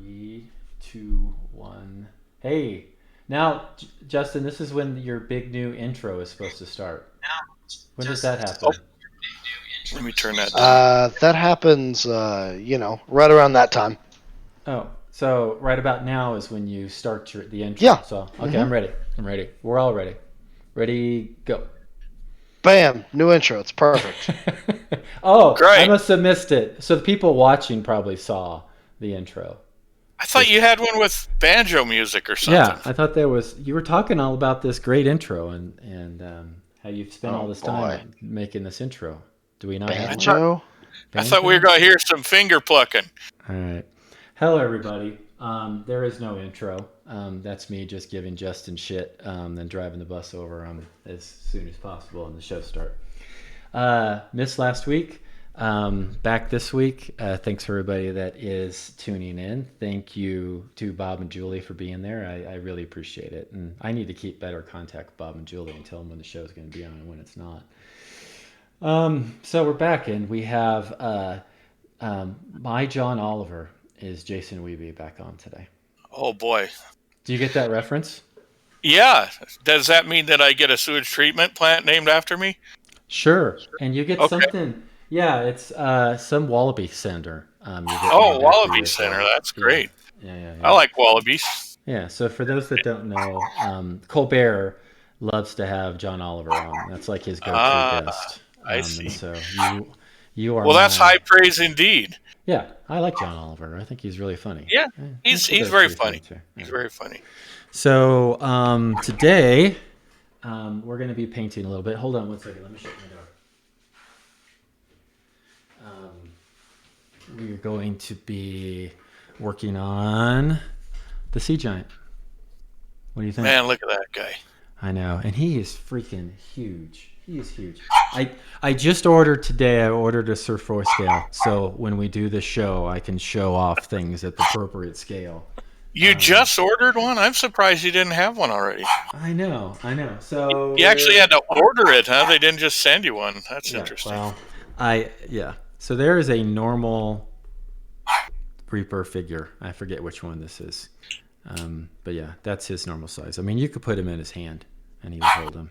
Three, two, one. Hey, now, Justin, this is when your big new intro is supposed to start. When does that Oh, happen? let me turn that down. That happens, right around that time. Oh, so right about now is when you start the intro. Yeah. So, okay, hmm I'm ready. I'm ready. We're all ready. Ready, go. Bam, new intro. It's perfect. Oh, I Great. must have missed it. So the people watching probably saw the intro. I thought Just you had one with banjo music or yeah, something. I thought there was. You were talking all about this great intro and how you've spent all Oh this boy, time making this intro. Do we not have I one? thought banjo. I thought we were Banjo. going to hear some finger plucking. All right. Hello, everybody. There is no intro. That's me just giving Justin shit, then driving the bus over as soon as possible and the show start. Missed last week. Back this week. Thanks for everybody that is tuning in. Thank you to Bob and Julie for being there. I really appreciate it. And I need to keep better contact with Bob and Julie and tell them when the show is going to be on and when it's not. So we're back and we have my John Oliver is Jason Wiebe back on today. Oh boy. Do you get that reference? Yeah. Does that mean that I get a sewage treatment plant named after me? Sure. And you get Okay. something. Yeah, it's some Wallaby Center. You get Oh, named after you Wallaby as Center. well. That's Yeah. great. Yeah, yeah, I yeah. like wallabies. Yeah. So for those that don't know, Colbert loves to have John Oliver on. That's like his go-to Ah, guest. I And see. so you are Well, that's my high praise indeed. yeah. I like John Oliver. I think he's really funny. Yeah, Yeah, he's Colbert's very pretty funny funny. too. Yeah. He's very funny. So today we're going to be painting a little bit. Hold on one second. Let me shut my door. We're going to be working on the sea giant. What do you think? Man, look at that guy. I know, and he is freaking huge. He is huge. I just ordered today. I ordered a Surfoy scale, so when we do the show, I can show off things at the appropriate scale. You just ordered one? I'm surprised you didn't have one already. I know, I know. So You actually had to order it, huh? They didn't just send you one. That's yeah. interesting. Well, yeah. So there is a normal Reaper figure. I forget which one this is. But yeah, that's his normal size. I mean, you could put him in his hand and he would hold him.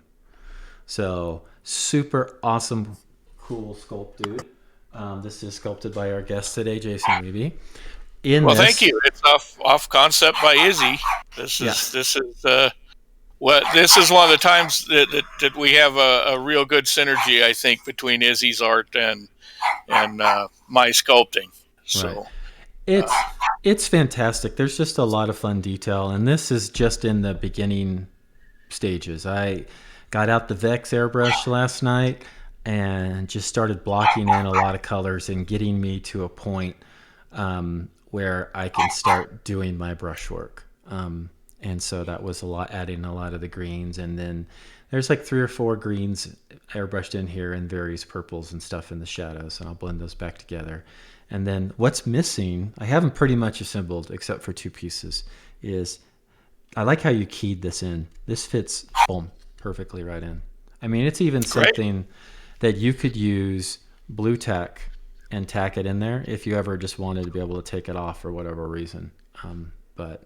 So super awesome, cool sculpt, dude. This is sculpted by our guest today, Jason Wiebe. Well, thank you. It's off concept by Izzy. Yeah, This is one of the times that we have a real good synergy, I think, between Izzy's art and my sculpting. right. So It's it's fantastic. There's just a lot of fun detail, and this is just in the beginning stages. I got out the Vex airbrush last night and just started blocking in a lot of colors and getting me to a point where I can start doing my brushwork. And so that was a lot, adding a lot of the greens, and then there's like 3 or 4 greens airbrushed in here and various purples and stuff in the shadows, and I'll blend those back together. And then what's missing, I haven't pretty much assembled except for 2 pieces, is I like how you keyed this in. This fits, boom, perfectly right in. I mean, it's even great. something that you could use blue tack and tack it in there if you ever just wanted to be able to take it off for whatever reason. But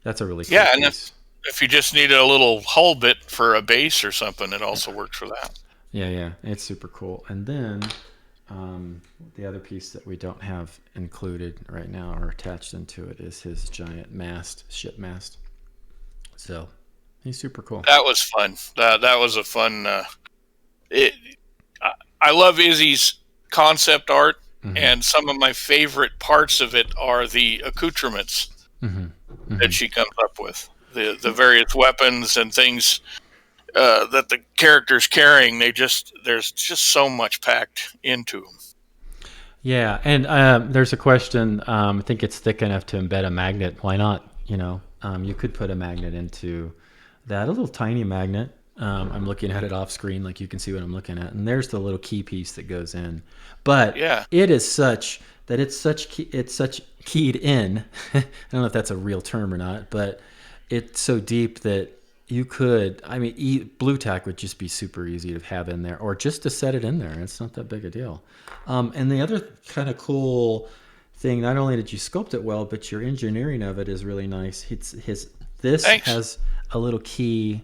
that's a really cool Yeah, and piece. if you just needed a little hull bit for a base or something, it also works for that. Yeah, yeah, it's super cool. And then the other piece that we don't have included right now or attached into it is his giant ship mast. So he's super cool. That was fun. That was a fun. It, I love Izzy's concept art, and some of my favorite parts of it are the accoutrements that she comes up with. The various weapons and things that the character's carrying. There's just so much packed into them. Yeah, and there's a question. I think it's thick enough to embed a magnet. Why not? You could put a magnet into that, a little tiny magnet. I'm looking at it off screen, like you can see what I'm looking at, and there's the little key piece that goes in. But Yeah. it is such that it's such keyed in. I don't know if that's a real term or not, but it's so deep that you could. I mean, blue tack would just be super easy to have in there, or just to set it in there. It's not that big a deal. And the other kind of cool thing. Not only did you sculpt it well, but your engineering of it is really nice. This Thanks. has a little key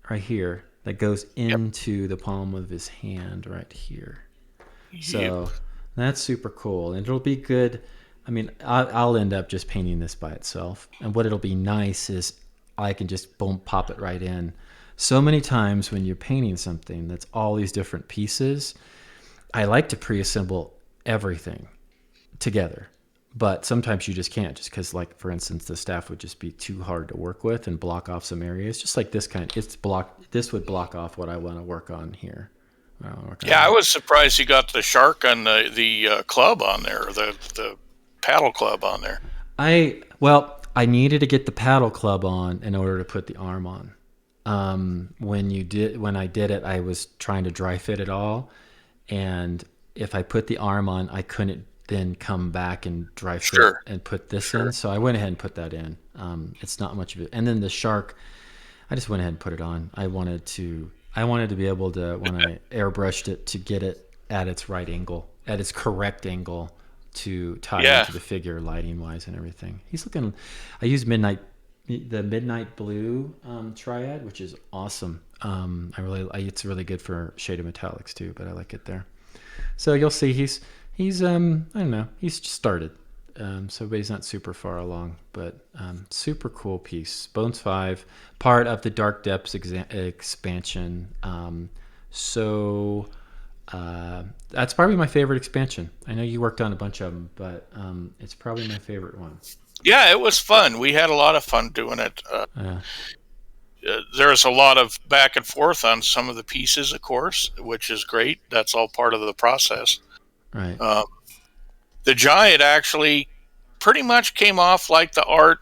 right here that goes Yep. into the palm of his hand right here. Yep. So that's super cool, and it'll be good. I mean, I'll end up just painting this by itself, and what it'll be nice is I can just boom pop it right in. So many times when you're painting something that's all these different pieces, I like to pre-assemble everything together, but sometimes you just can't, just because, like, for instance, the staff would just be too hard to work with and block off some areas, just like this would block off what I want to work on here. Yeah, I was surprised you got the shark on the club on there, the paddle club on there. I needed to get the paddle club on in order to put the arm on. When I did it, I was trying to dry fit it all, and if I put the arm on, I couldn't then come back and dry fit Sure. and put this in. So I went ahead and put that in. It's not much of it. And then the shark, I just went ahead and put it on. I wanted to be able to, when I airbrushed it, to get it at its right angle, at its correct angle, to tie Yeah. into the figure lighting wise and everything. He's looking. I used the midnight blue triad, which is awesome. It's really good for shade of metallics too, but I like it there. So you'll see he's I don't know, he's just started. But he's not super far along, but super cool piece. Bones 5, part of the Dark Depths expansion. That's probably my favorite expansion. I know you worked on a bunch of them, but it's probably my favorite one. Yeah, it was fun. We had a lot of fun doing it. Yeah. There's a lot of back and forth on some of the pieces, of course, which is great. That's all part of the process. Right. The giant actually pretty much came off like the art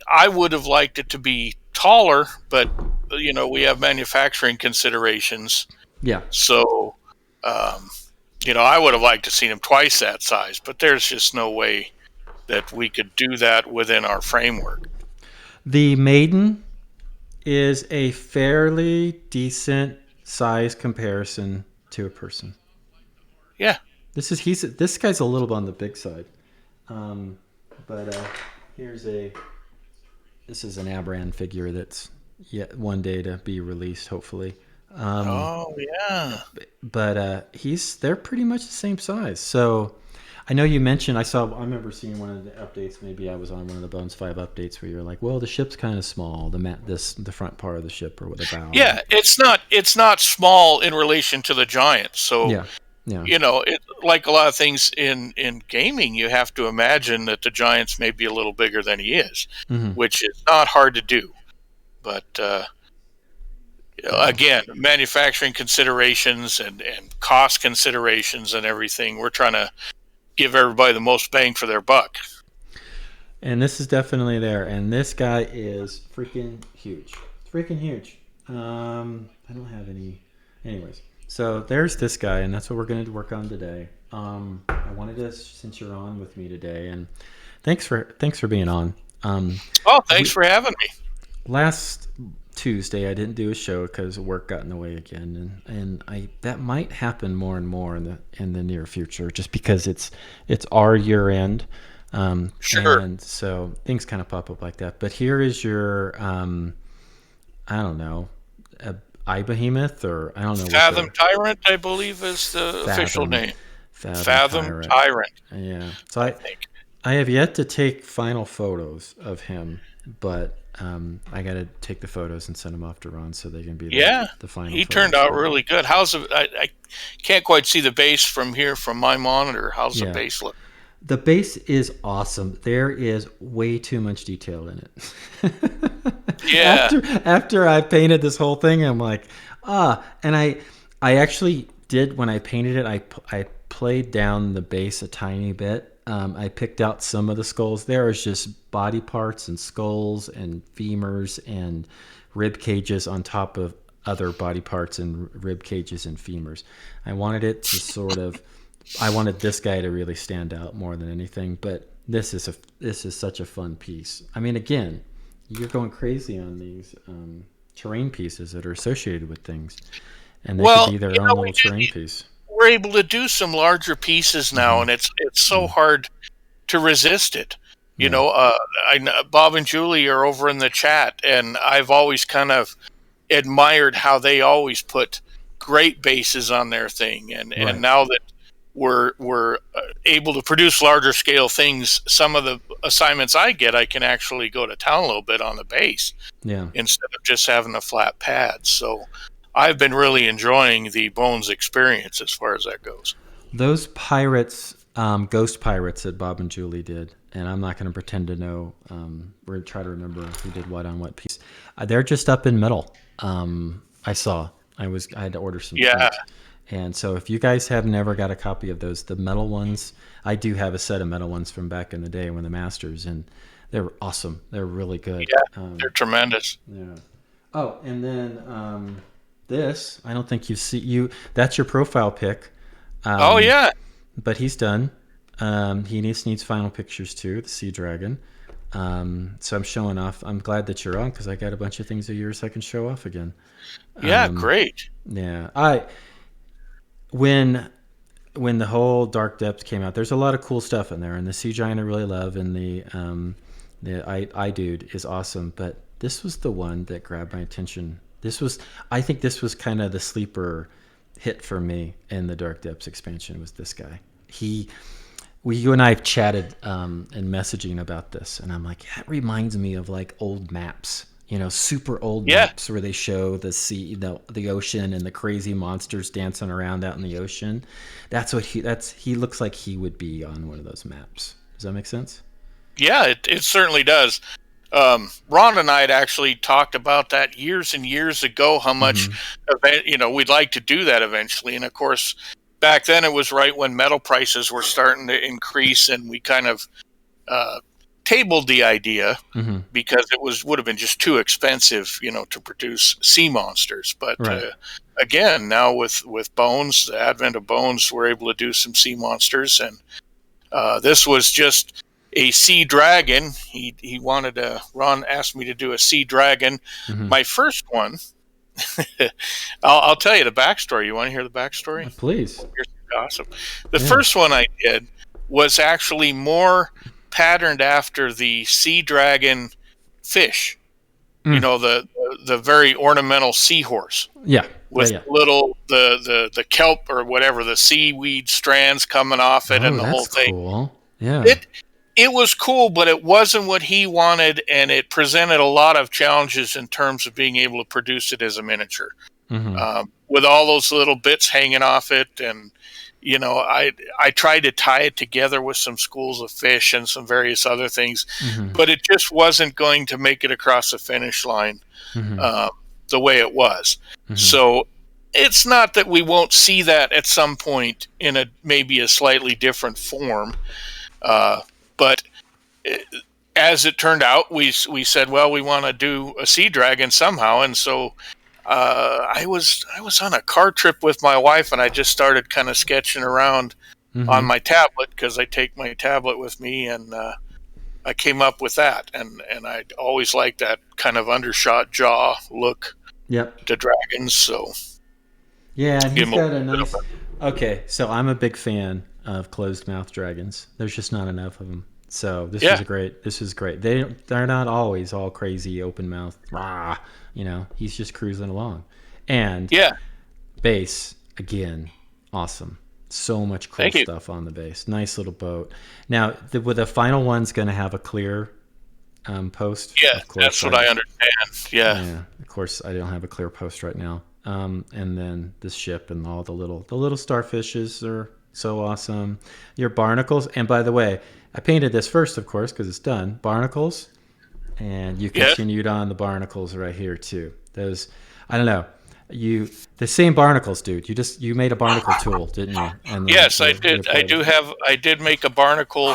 I would have liked it to be taller, but we have manufacturing considerations. Yeah. So I would have liked to seen him twice that size, but there's just no way that we could do that within our framework. The maiden is a fairly decent size comparison to a person. Yeah. This guy's a little bit on the big side, but this is an Abran figure that's yet one day to be released, hopefully. Oh yeah. But they're pretty much the same size. So I know you mentioned, I remember seeing one of the updates. Maybe I was on one of the Bones 5 updates where you're like, well, the ship's kind of small. The front part of the ship, or with a bow. Yeah, it's not small in relation to the giant. So Yeah. like a lot of things in gaming, you have to imagine that the giant's maybe a little bigger than he is, Mm-hmm. which is not hard to do. But again, manufacturing considerations and cost considerations and everything, we're trying to give everybody the most bang for their buck. And this is definitely there. And this guy is freaking huge. Freaking huge. I don't have any. Anyways, so there's this guy, and that's what we're going to work on today. I wanted to, since you're on with me today, and thanks for being on. Thanks for having me. Last Tuesday I didn't do a show because work got in the way again, and that might happen more and more in the near future, just because it's our year end. Sure. And so things kind of pop up like that. But here is your I don't know, eye behemoth, or I don't know. Fathom Tyrant, I believe, is the official name. Fathom Tyrant. Yeah. So I have yet to take final photos of him, but I got to take the photos and send them off to Ron so they can be the final. He photos. turned out really good. I can't quite see the base from here from my monitor. How's the base look? The base is awesome. There is way too much detail in it. Yeah. After I painted this whole thing, I'm like, and I actually did, when I painted it, I played down the base a tiny bit. I picked out some of the skulls. There is just body parts and skulls and femurs and rib cages on top of other body parts and rib cages and femurs. I wanted it to I wanted this guy to really stand out more than anything, but this is such a fun piece. I mean, again, you're going crazy on these terrain pieces that are associated with things, and they could be their own little terrain piece. we're able to do some larger pieces now, and it's so hard to resist it. You know, Bob and Julie are over in the chat, and I've always kind of admired how they always put great bases on their thing, and now that we're able to produce larger scale things, some of the assignments I get, I can actually go to town a little bit on the base, instead of just having a flat pad. So I've been really enjoying the Bones experience as far as that goes. Those pirates, ghost pirates that Bob and Julie did, and I'm not going to pretend to know. We're going to try to remember who did what on what piece. They're just up in metal. I saw. I had to order some. Yeah. Print. And so if you guys have never got a copy of those, the metal ones, I do have a set of metal ones from back in the day when the Masters, and they're awesome. They're really good. Yeah, they're tremendous. Yeah. Oh, and then this, I don't think that's your profile pic. Oh, yeah. But he's done. He needs final pictures too, the Sea Dragon. So I'm showing off. I'm glad that you're on because I got a bunch of things of yours I can show off again. Yeah, great. Yeah. When the whole Dark Depths came out, there's a lot of cool stuff in there, and the Sea Giant I really love, and the I Dude is awesome. But this was the one that grabbed my attention. I think this was kind of the sleeper hit for me in the Dark Depths expansion. Was this guy? You and I have chatted and messaging about this, and I'm like, that reminds me of like old maps. Super old maps where they show the sea, the ocean, and the crazy monsters dancing around out in the ocean. He looks like he would be on one of those maps. Does that make sense? Yeah, it certainly does. Ron and I had actually talked about that years and years ago, how much we'd like to do that eventually. And of course, back then it was right when metal prices were starting to increase, and we kind of tabled the idea because it would have been just too expensive, to produce sea monsters. But again, now with Bones, the advent of Bones, we're able to do some sea monsters, and this was just a sea dragon. He wanted Ron asked me to do a sea dragon. My first one. I'll tell you the backstory. You want to hear the backstory? Please. Awesome. The first one I did was actually more patterned after the sea dragon fish. The very ornamental seahorse. Yeah. With little the kelp or whatever, the seaweed strands coming off it, and the whole thing. Cool. Yeah. It was cool, but it wasn't what he wanted, and it presented a lot of challenges in terms of being able to produce it as a miniature. With all those little bits hanging off it, and I tried to tie it together with some schools of fish and some various other things, but it just wasn't going to make it across the finish line the way it was. So it's not that we won't see that at some point in maybe a slightly different form, but as it turned out, we said, well, we want to do a sea dragon somehow, and so I was on a car trip with my wife, and I just started kind of sketching around on my tablet, because I take my tablet with me, and I came up with that, and I always liked that kind of undershot jaw look to dragons. So yeah, and he's got a nice. Okay, so I'm a big fan of closed mouth dragons. There's just not enough of them. So this is great. They're not always all crazy open mouth. He's just cruising along. And base again, awesome. So much cool stuff on the base. Nice little boat. Now, the final one's going to have a clear post. Yeah, that's what I understand. Yeah. Of course, I don't have a clear post right now. And then the ship and all the little starfishes are so awesome. Your barnacles, and by the way, I painted this first, of course, because it's done. Barnacles, and you continued on the barnacles right here too. Those, I don't know, the same barnacles, dude. You made a barnacle tool, didn't you? And yes, I did. I did make a barnacle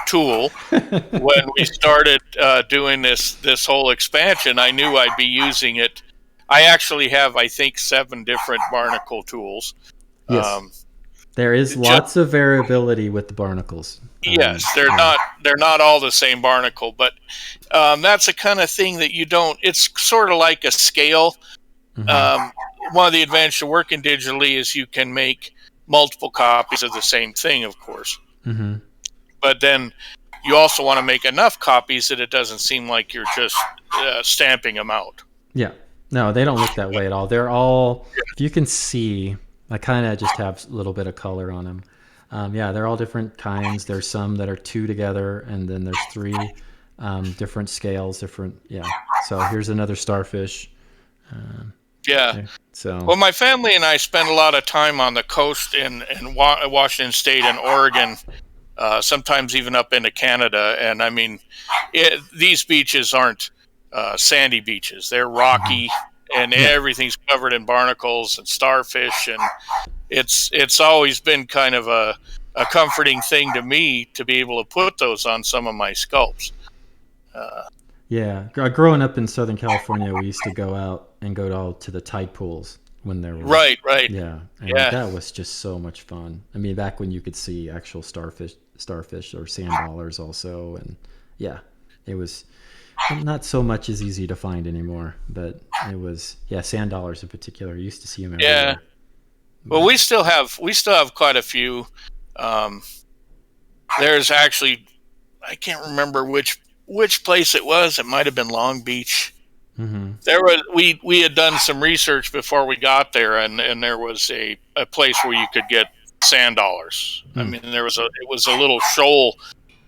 tool when we started doing this whole expansion. I knew I'd be using it. I actually have, I think, 7 different barnacle tools. Yes. There is lots of variability with the barnacles. Yes, they're not all the same barnacle, but that's the kind of thing that you don't. It's sort of like a scale. One of the advantages of working digitally is you can make multiple copies of the same thing, of course. Mm-hmm. But then you also want to make enough copies that it doesn't seem like you're just stamping them out. Yeah. No, they don't look that way at all. They're all, if you can see, I kind of just have a little bit of color on them. Yeah, they're all different kinds. There's some that are 2 together, and then there's 3 different scales, different, yeah. So here's another starfish. Yeah. So. Well, my family and I spend a lot of time on the coast in Washington State and Oregon, sometimes even up into Canada. And I mean, these beaches aren't sandy beaches. They're rocky, and everything's covered in barnacles and starfish. And it's always been kind of a comforting thing to me to be able to put those on some of my sculpts. Yeah, growing up in Southern California, we used to go out and go to the tide pools when there were right. Yeah, and that was just so much fun. I mean, back when you could see actual starfish or sand dollars also, and yeah, it was not so much as easy to find anymore, but it was sand dollars in particular. You used to see them everywhere. Yeah. Well, we still have quite a few. There's actually, I can't remember which place it was. It might have been Long Beach. Mm-hmm. There was we had done some research before we got there, and there was a place where you could get sand dollars. I mean, it was a little shoal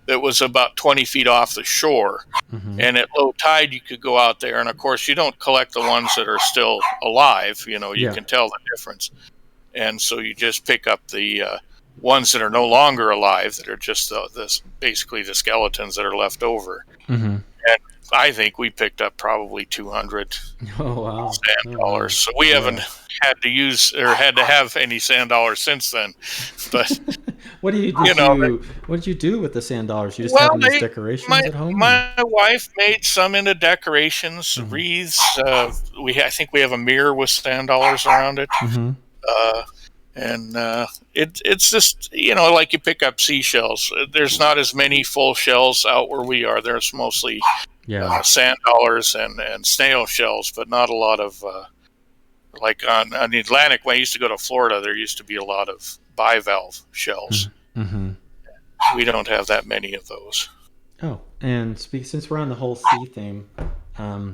that was about 20 feet off the shore, and at low tide you could go out there, and of course you don't collect the ones that are still alive. You can tell the difference, and so you just pick up the ones that are no longer alive, that are just basically the skeletons that are left over. Mm-hmm. And I think we picked up probably 200 sand dollars. So we haven't had to have any sand dollars since then. But what did you do with the sand dollars? You just have them as decorations at home? My wife made some into decorations, wreaths. I think we have a mirror with sand dollars around it. Mm-hmm. And it's just, like you pick up seashells. There's not as many full shells out where we are. There's mostly sand dollars and snail shells, but not a lot of, like on the Atlantic, when I used to go to Florida, there used to be a lot of bivalve shells. Mm-hmm. We don't have that many of those. Oh, and since we're on the whole sea theme,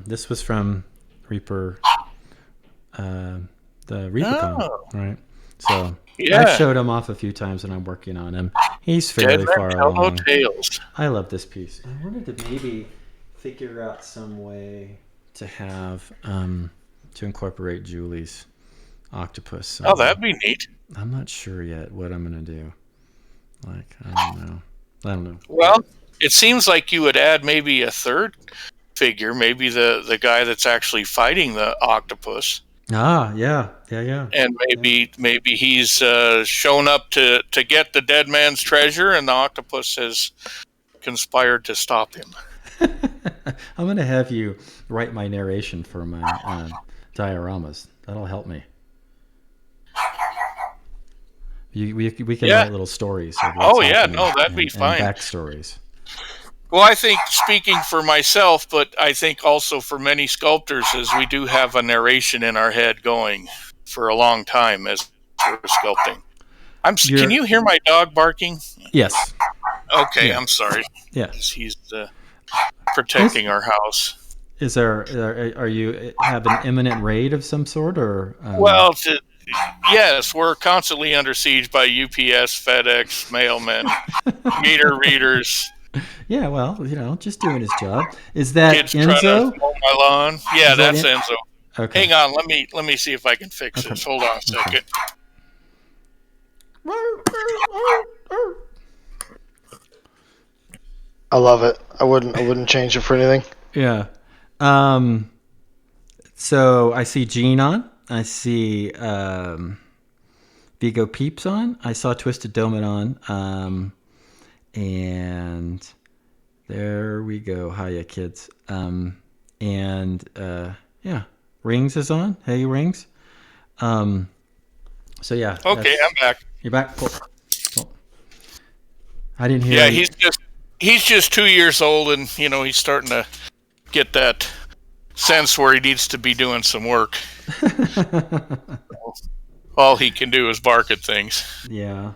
this was from Reaper, the Reaper Con, right? So I showed him off a few times, and I'm working on him. He's fairly far along. Tails. I love this piece. I wanted to maybe figure out some way to have to incorporate Julie's octopus. Oh, that'd be neat. I'm not sure yet what I'm gonna do. Like, I don't know. Well, it seems like you would add maybe a third figure, maybe the guy that's actually fighting the octopus. Ah, yeah. And maybe he's shown up to get the dead man's treasure, and the octopus has conspired to stop him. I'm going to have you write my narration for my dioramas. That'll help me. We can write little stories. That'd be fine. And backstories. Well, I think, speaking for myself, but I think also for many sculptors, is we do have a narration in our head going for a long time as we're sculpting. Can you hear my dog barking? Yes. Okay, yeah. I'm sorry. Yeah. He's protecting our house. Are you have an imminent raid of some sort, or? Well, yes, we're constantly under siege by UPS, FedEx, mailmen, meter readers. Yeah, well, just doing his job. Is that kids Enzo? Trying to mow my lawn. Yeah, that's Enzo. Okay. Hang on, let me see if I can fix this. Hold on a second. I love it. I wouldn't change it for anything. Yeah. So I see Gene on. I see Vigo Peeps on. I saw Twisted Donut on. And there we go. Hiya, kids. Rings is on. Hey, Rings. So yeah. Okay, I'm back. You're back. Cool. I didn't hear. Yeah, he's just 2 years old, and he's starting to get that sense where he needs to be doing some work. all he can do is bark at things. Yeah.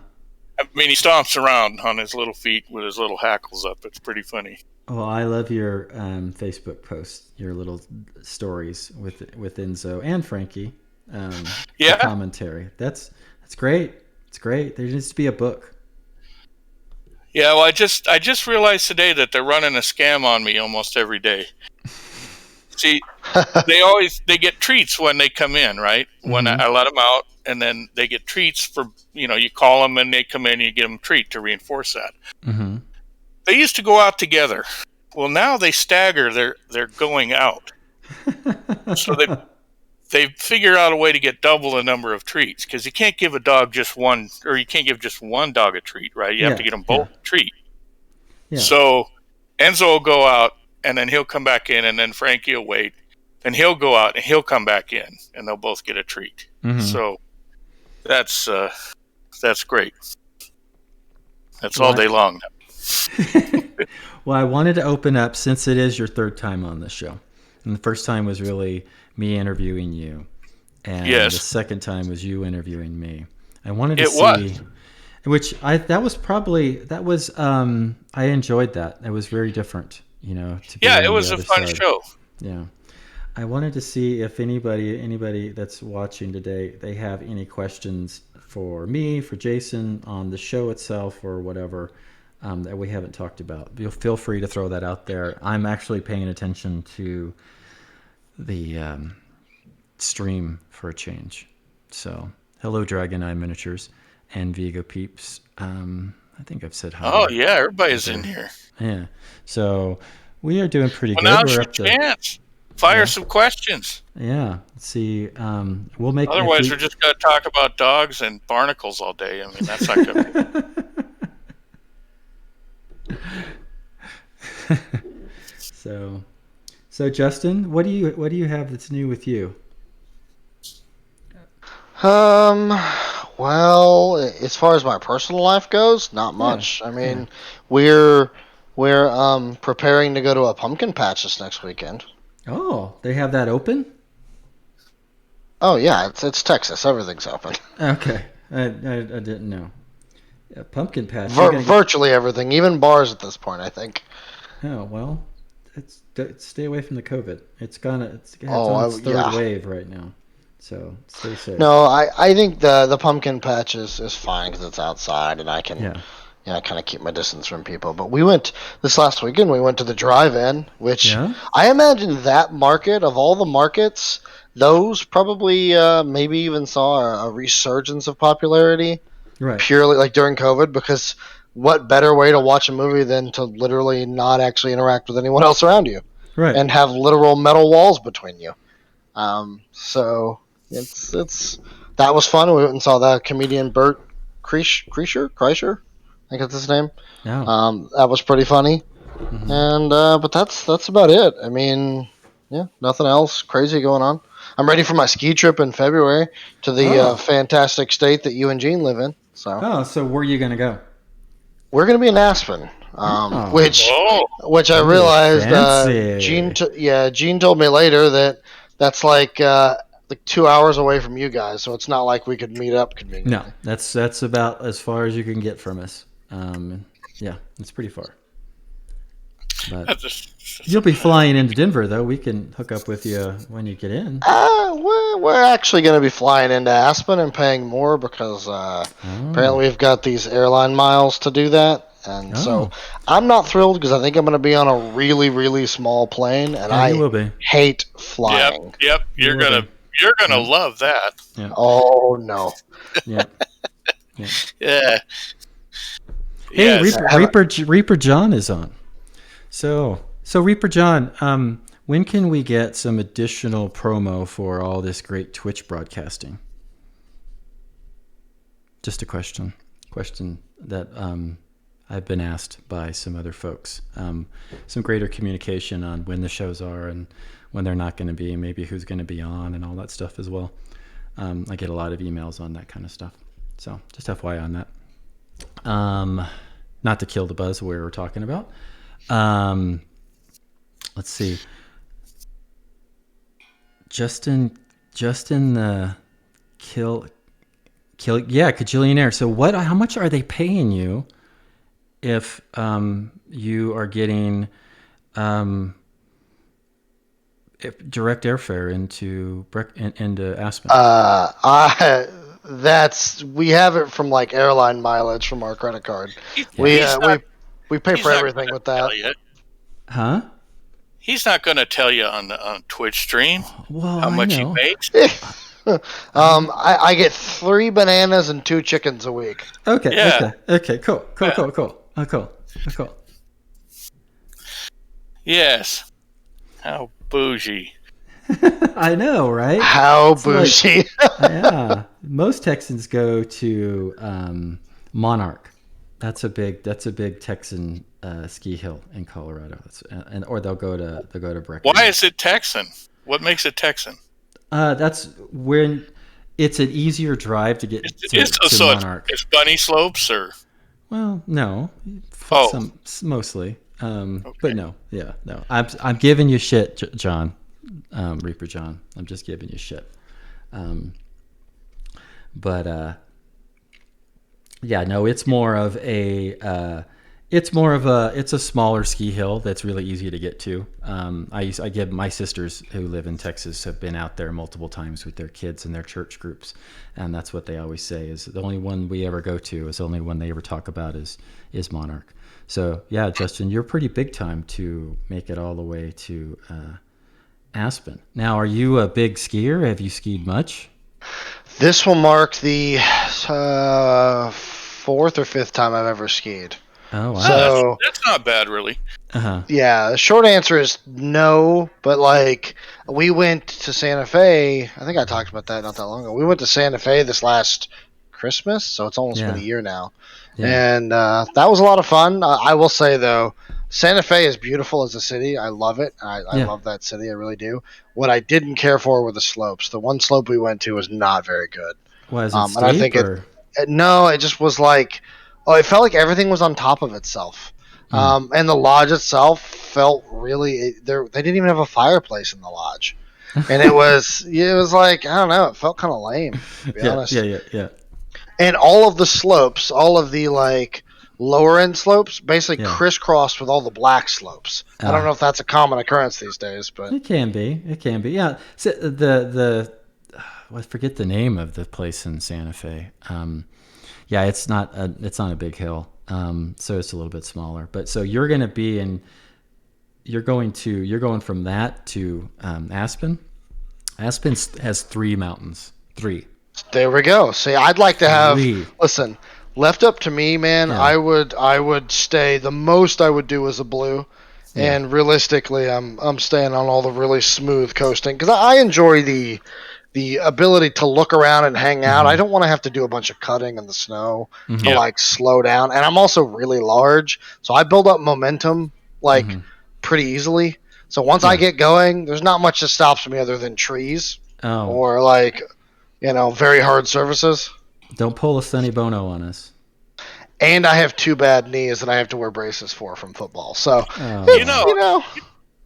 I mean, he stomps around on his little feet with his little hackles up. It's pretty funny. Well, I love your Facebook posts, your little stories with Enzo and Frankie. The Yeah, commentary. That's great. It's great. There needs to be a book. yeah. Well, I just realized today that they're running a scam on me almost every day. See, they get treats when they come in, right? When Mm-hmm. I let them out, and then they get treats for you call them and they come in and you give them a treat to reinforce that. Mm-hmm. They used to go out together. Well, now they stagger. They're going out, so they figure out a way to get double the number of treats because you can't give a dog just one, or you can't give just one dog a treat, right? You have to get them both a treat. Yeah. So Enzo will go out and then he'll come back in, and then Frankie will wait, and he'll go out and he'll come back in, and they'll both get a treat. Mm-hmm. So that's great. That's all day long. Well, I wanted to open up since it is your third time on the show, and the first time was really me interviewing you, and Yes. the second time was you interviewing me. I wanted to It see, was. which I enjoyed that. It was very different, to be Yeah, on it the was a other fun side. show. Yeah. I wanted to see if anybody that's watching today, they have any questions for me, for Jason, on the show itself or whatever that we haven't talked about. Feel free to throw that out there. I'm actually paying attention to the stream for a change. So, hello, Dragon Eye Miniatures and Vigo Peeps. I think I've said hi. Oh yeah, everybody's in here. Yeah. So we are doing pretty Well, good. now's We're your up to chance. Fire some questions. Yeah. Let's see. We'll make. Otherwise, we're just going to talk about dogs and barnacles all day. I mean, that's not good. So Justin, what do you have that's new with you? Well, as far as my personal life goes, not much. I mean, we're preparing to go to a pumpkin patch this next weekend. Oh, they have that open? Oh yeah, it's Texas. Everything's open. Okay, I didn't know. Yeah, pumpkin patch. Virtually everything, even bars at this point, I think. Oh well, stay away from the COVID. It's on its third wave right now, so stay safe. No, I think the pumpkin patch is fine because it's outside and I can kind of keep my distance from people. But we went this last weekend. We went to the drive-in, which I imagine that market of all the markets, those probably maybe even saw a resurgence of popularity. Right. Purely like during COVID, because what better way to watch a movie than to literally not actually interact with anyone else around you, right? And have literal metal walls between you. So it's that was fun. We went and saw that comedian Bert Kreischer, I think that's his name. Oh. That was pretty funny. Mm-hmm. And but that's about it. I mean, nothing else crazy going on. I'm ready for my ski trip in February to the fantastic state that you and Gene live in. So where are you going to go? We're going to be in Aspen, which I realized Gene told me later that's like 2 hours away from you guys, so it's not like we could meet up conveniently. No, that's about as far as you can get from us. Yeah, it's pretty far. But you'll be flying into Denver, though. We can hook up with you when you get in. We're actually going to be flying into Aspen and paying more because apparently we've got these airline miles to do that. And so I'm not thrilled because I think I'm going to be on a really, really small plane, and I hate flying. Yep. You're gonna love that. Yeah. Oh no. Yeah. Yeah. Hey, Reaper John is on. So Reaper John, when can we get some additional promo for all this great Twitch broadcasting? Just a question that I've been asked by some other folks. Some greater communication on when the shows are and when they're not going to be, and maybe who's going to be on and all that stuff as well. I get a lot of emails on that kind of stuff. So just FYI on that. Not to kill the buzz we were talking about. Let's see. Justin the Cajillionaire. So how much are they paying you if you are getting direct airfare into Aspen? We have it from like airline mileage from our credit card. We pay for everything with that. Huh? He's not going to tell you on Twitch stream how much he makes. I get 3 bananas and 2 chickens a week. Okay. Yeah. Okay. Cool. Yes. How bougie. I know, right? How bougie. Yeah. Most Texans go to Monarch. That's a big Texan ski hill in Colorado. Or they'll go to Breckenridge. Why is it Texan? What makes it Texan? That's when it's an easier drive to get to Monarch. It's bunny slopes, or? Well, no. Mostly. Okay. But no. Yeah, no. I'm giving you shit, John. Reaper John. I'm just giving you shit. Yeah, no, it's a smaller ski hill that's really easy to get to. I give my sisters who live in Texas have been out there multiple times with their kids and their church groups, and that's what they always say is the only one we ever go to is the only one they ever talk about is Monarch. So yeah, Justin, you're pretty big time to make it all the way to Aspen. Now, are you a big skier? Have you skied much? This will mark the 4th or 5th time I've ever skied. Oh, wow. So that's not bad, really. Uh-huh. Yeah, the short answer is no, but like we went to Santa Fe. I think I talked about that not that long ago. We went to Santa Fe this last Christmas, so it's almost been a year now. Yeah. And that was a lot of fun. I will say, though, Santa Fe is beautiful as a city. I love it. I love that city. I really do. What I didn't care for were the slopes. The one slope we went to was not very good. Was it steep, and I think it just was like, it felt like everything was on top of itself. And the lodge itself felt really, they didn't even have a fireplace in the lodge. And it was like, I don't know, it felt kind of lame, to be honest. Yeah. And all of the slopes, all of the like lower end slopes, basically crisscrossed with all the black slopes. I don't know if that's a common occurrence these days, but it can be. Yeah. So I forget the name of the place in Santa Fe. Yeah, it's not a big hill, so it's a little bit smaller. But so you're going to be you're going from that to Aspen. Aspen has 3 mountains. 3. There we go. See, I'd like to have. 3. Listen, left up to me, man. Yeah. I would stay. The most I would do is a blue, and realistically, I'm staying on all the really smooth coasting because I enjoy the ability to look around and hang out. I don't want to have to do a bunch of cutting in the snow to like slow down. And I'm also really large, so I build up momentum like pretty easily. So once I get going, there's not much that stops me other than trees or like, very hard surfaces. Don't pull a Sonny Bono on us. And I have 2 bad knees that I have to wear braces for from football. So,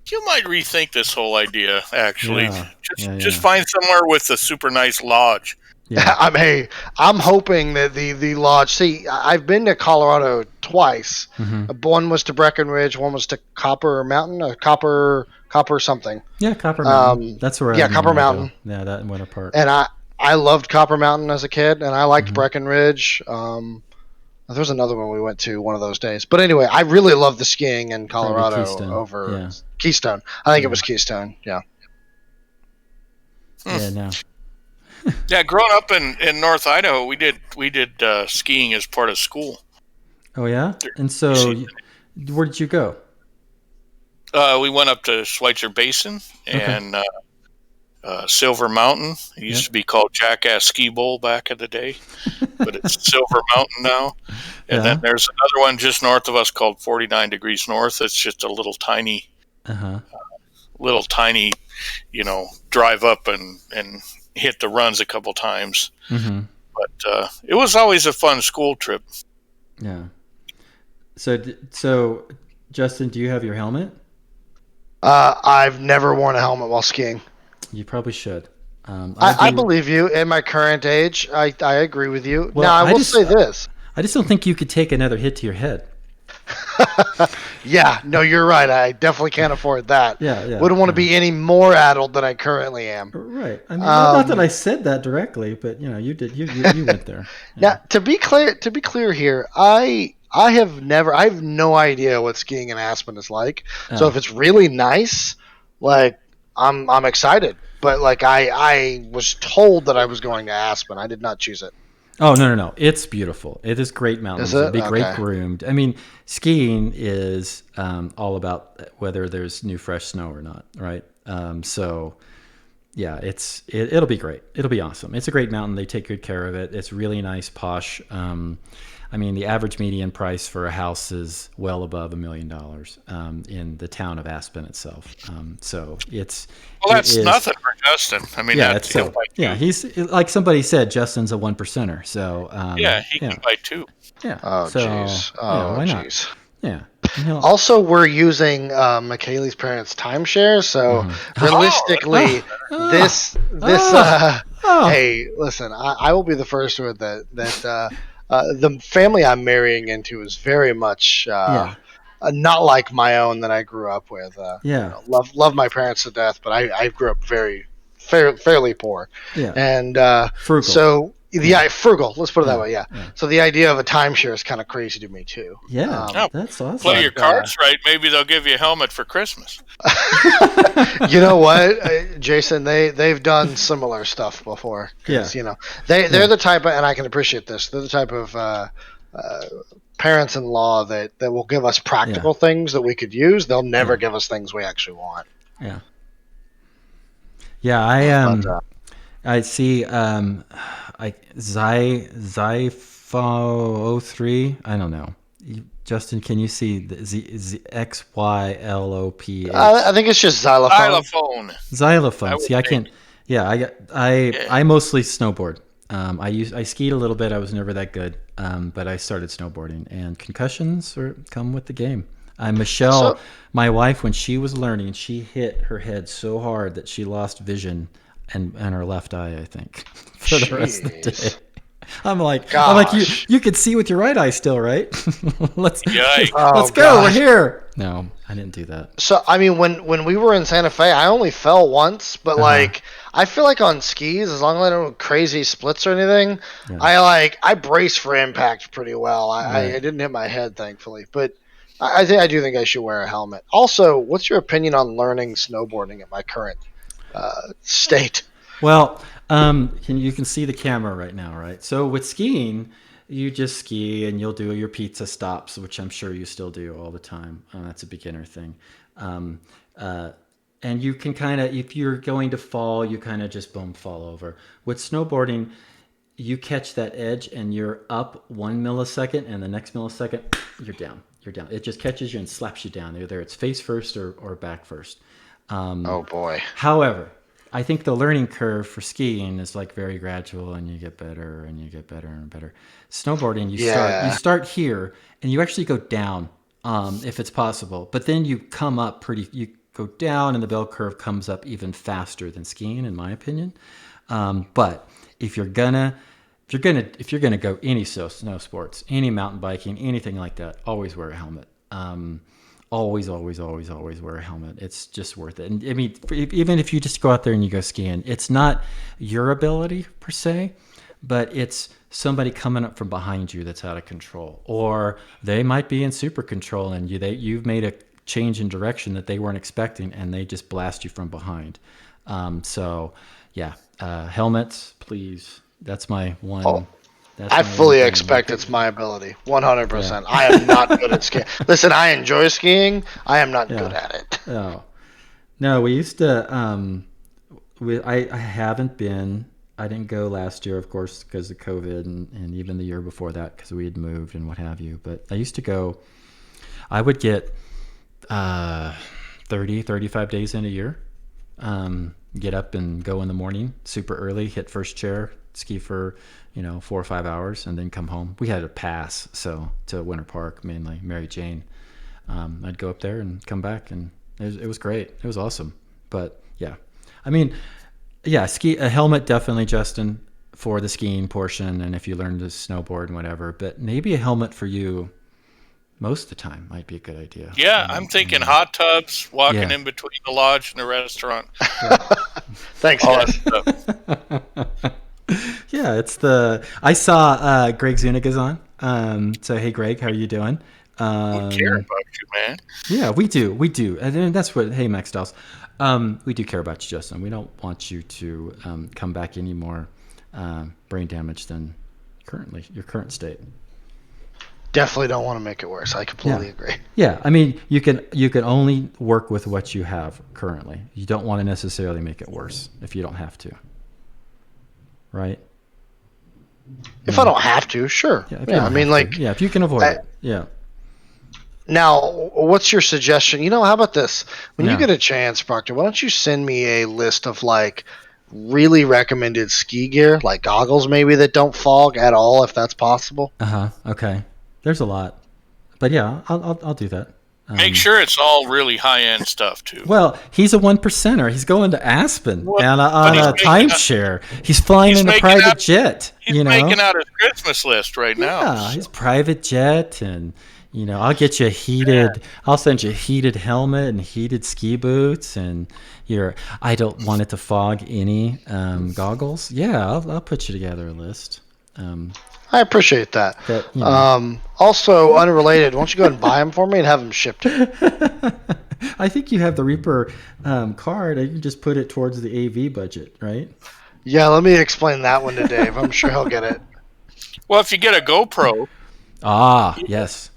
you might rethink this whole idea, actually. Just find somewhere with a super nice lodge. Yeah. I'm hoping that the lodge. See, I've been to Colorado twice. One was to Breckenridge, one was to Copper Mountain, Copper something. Yeah, Copper Mountain. That's where. Yeah, Copper Mountain. Yeah, that in Winter Park. And I loved Copper Mountain as a kid, and I liked Breckenridge. There was another one we went to one of those days. But anyway, I really love the skiing in Colorado over Keystone. I think it was Keystone, yeah. Yeah, no. Yeah, growing up in North Idaho, we did skiing as part of school. Oh, yeah? And so where did you go? We went up to Schweitzer Basin and Silver Mountain. It used to be called Jackass Ski Bowl back in the day, but it's Silver Mountain now. And then there's another one just north of us called 49 Degrees North. It's just a little tiny, drive up and hit the runs a couple times. But it was always a fun school trip. Yeah. So Justin, do you have your helmet? I've never worn a helmet while skiing. You probably should. I believe you. In my current age, I agree with you. Well, now, I will say this. I just don't think you could take another hit to your head. Yeah, no, you're right. I definitely can't afford that. Yeah. Wouldn't want to be any more addled than I currently am. Right. I mean, not that I said that directly, but you did. You went there. Yeah. To be clear here, I have never. I have no idea what skiing in Aspen is like. So if it's really nice, like I'm excited. But like I was told that I was going to Aspen. I did not choose it. Oh, no. It's beautiful. It is great mountains. Is it? It'll be great Okay. groomed. I mean, skiing is all about whether there's new fresh snow or not, right? So, yeah, it'll be great. It'll be awesome. It's a great mountain. They take good care of it. It's really nice, posh. I mean, the average median price for a house is well above $1 million in the town of Aspen itself. So it's that's nothing for Justin. I mean, yeah, he's like somebody said, Justin's a 1%er. So he can buy two. Yeah. Oh jeez. Why not? Yeah. Also, we're using McKaylee's parents' timeshare, so realistically, this. Hey, listen, I will be the first to admit that the family I'm marrying into is very much not like my own that I grew up with. Love my parents to death, but I grew up fairly poor. Yeah. And frugal. So frugal. Let's put it that way. Yeah. So the idea of a timeshare is kind of crazy to me too. Yeah, that's awesome. Play your cards right. Maybe they'll give you a helmet for Christmas. You know what, Jason? They've done similar stuff before. Yeah. They're the type of, and I can appreciate this. They're the type of parents-in-law that will give us practical things that we could use. They'll never give us things we actually want. Yeah. Yeah, I see. Zypho03. I don't know. Justin, can you see the XYLOPH? I think it's just xylophone. Xylophone. See, I can't. Yeah, I mostly snowboard. I skied a little bit. I was never that good, but I started snowboarding, and concussions come with the game. Michelle, my wife, when she was learning, she hit her head so hard that she lost vision and her left eye, I think, for the rest of the day. I'm like, you could see with your right eye still, right? let's go. We're here. No, I didn't do that. So I mean, when we were in Santa Fe, I only fell once, but like I feel like on skis, as long as I don't do crazy splits or anything, I brace for impact pretty well. I didn't hit my head, thankfully, but I do think I should wear a helmet. Also, what's your opinion on learning snowboarding at my current state? Well, you can see the camera right now, right? So with skiing, you just ski and you'll do your pizza stops, which I'm sure you still do all the time. That's a beginner thing. And you can kind of, if you're going to fall, you kind of just fall over. With snowboarding, you catch that edge and you're up 1 millisecond, and the next millisecond, you're down. It just catches you and slaps you down. Either it's face first or back first. Oh boy. However, I think the learning curve for skiing is like very gradual, and you get better and you get better and better. Snowboarding, you start here and you actually go down if it's possible, but then you come up you go down, and the bell curve comes up even faster than skiing, in my opinion. But if you're gonna go any snow sports, any mountain biking, anything like that, always wear a helmet. Always wear a helmet. It's just worth it. And I mean, even if you just go out there and you go skiing, it's not your ability per se, but it's somebody coming up from behind you that's out of control, or they might be in super control and you've made a change in direction that they weren't expecting, and they just blast you from behind. Helmets, please. That's my one. I fully expect it's my ability, 100%. Yeah. I am not good at skiing. Listen, I enjoy skiing. I am not good at it. No, we used to. I haven't been. I didn't go last year, of course, because of COVID, and even the year before that because we had moved and what have you. But I used to go. I would get 30, 35 days in a year. Get up and go in the morning, super early, hit first chair, ski for 4 or 5 hours, and then come home. We had a pass to Winter Park, mainly Mary Jane. I'd go up there and come back, and it was great. It was awesome. But yeah, I mean, Yeah, a helmet definitely, Justin, for the skiing portion, and if you learn to snowboard and whatever. But maybe a helmet for you most of the time might be a good idea. Yeah, I'm thinking hot tubs, walking Yeah. in between the lodge and the restaurant. Yeah. Thanks, All that guys. stuff. Yeah, I saw Greg Zuniga's on. So hey, Greg, how are you doing? We care about you, man. Yeah, we do, and then that's what. Hey, Max Dolls, we do care about you, Justin. We don't want you to come back any more brain damage than your current state. Definitely don't want to make it worse. I completely agree. Yeah, I mean, you can only work with what you have currently. You don't want to necessarily make it worse if you don't have to. Right? If I don't have to, sure. Yeah, I mean, like, if you can avoid it. Yeah. Now, what's your suggestion? How about this? When you get a chance, Proctor, why don't you send me a list of like really recommended ski gear, like goggles maybe that don't fog at all, if that's possible. Okay. There's a lot, but yeah, I'll do that. Make sure it's all really high end stuff too. Well, he's a 1%er. He's going to Aspen on a timeshare. He's flying in a private jet. He's making out his Christmas list right now. Yeah, his private jet, and I'll get you I'll send you a heated helmet and heated ski boots, and I don't want it to fog any goggles. Yeah, I'll put you together a list. I appreciate that. Also, unrelated, why don't you go ahead and buy them for me and have them shipped? I think you have the Reaper card. You can just put it towards the AV budget, right? Yeah, let me explain that one to Dave. I'm sure he'll get it. Well, if you get a GoPro. Yes.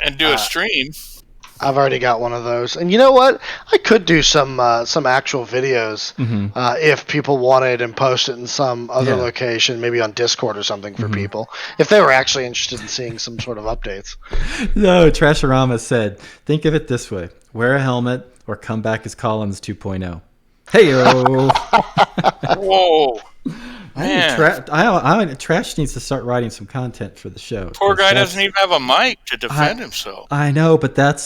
And do a stream. I've already got one of those. And you know what? I could do some actual videos if people wanted and post it in some other location, maybe on Discord or something for people, if they were actually interested in seeing some sort of updates. No, Trashorama said, think of it this way. Wear a helmet or come back as Collins 2.0. Hey-o! Whoa. Trash needs to start writing some content for the show. Poor guy doesn't even have a mic to defend himself. I know, but that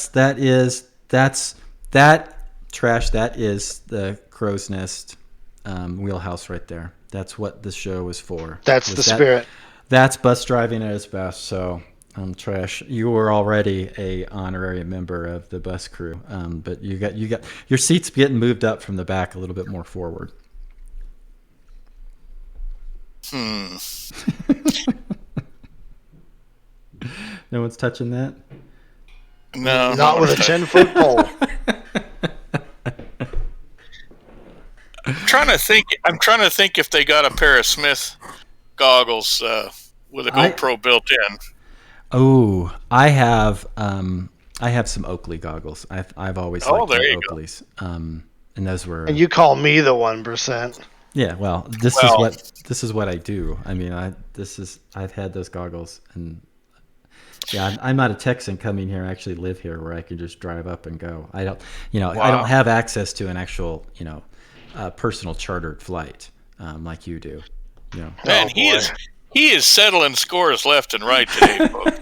Trash. That is the crow's nest wheelhouse right there. That's what the show is for. That's the spirit. That's bus driving at its best. So, Trash, you were already a honorary member of the bus crew, but you got your seats getting moved up from the back a little bit more forward. No one's touching that? No. Not with a 10-foot pole. I'm trying to think if they got a pair of Smith goggles with a GoPro built in. Oh, I have some Oakley goggles. I've always liked Oakleys. And those were. And you call me the 1%. Yeah, well, this is what I do. I mean, I've had those goggles, and yeah, I'm not a Texan coming here. I actually live here, where I can just drive up and go. I don't have access to an actual, personal chartered flight like you do. Man, he is settling scores left and right today, folks.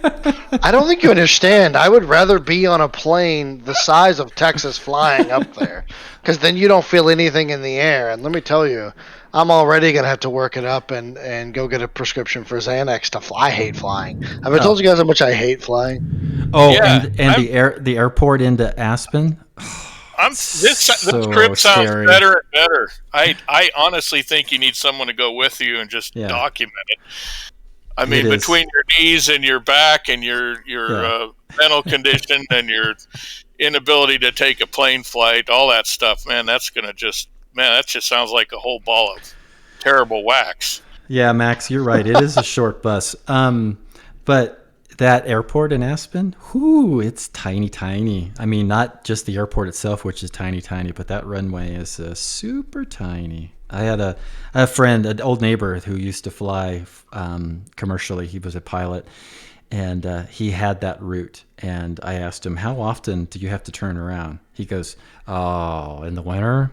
I don't think you understand. I would rather be on a plane the size of Texas flying up there, because then you don't feel anything in the air. And let me tell you, I'm already going to have to work it up and go get a prescription for Xanax to fly. I hate flying. Have I told you guys how much I hate flying? Oh, yeah, and the airport into Aspen? This trip sounds better and better. I honestly think you need someone to go with you and just document it. I mean, between your knees and your back and your mental condition and your inability to take a plane flight, all that stuff, man, that just sounds like a whole ball of terrible wax. Yeah, Max, you're right. It is a short bus. But that airport in Aspen, it's tiny, tiny. I mean, not just the airport itself, which is tiny, tiny, but that runway is super tiny. I had a friend, an old neighbor, who used to fly commercially. He was a pilot, and he had that route. And I asked him, how often do you have to turn around? He goes, oh, in the winter,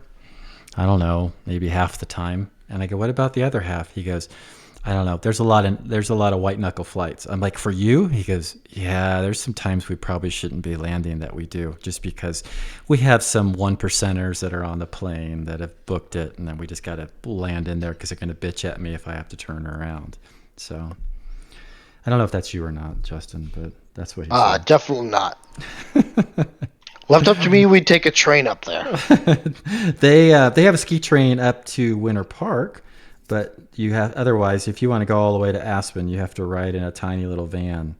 I don't know, maybe half the time. And I go, what about the other half? He goes, I don't know. There's a lot of white knuckle flights. I'm like, for you? He goes, yeah. There's some times we probably shouldn't be landing that we do, just because we have some 1%ers that are on the plane that have booked it, and then we just got to land in there because they're going to bitch at me if I have to turn around. So I don't know if that's you or not, Justin, but that's what he said. Definitely not. Left up to me, we'd take a train up there. They have a ski train up to Winter Park. But you have otherwise, if you want to go all the way to Aspen, you have to ride in a tiny little van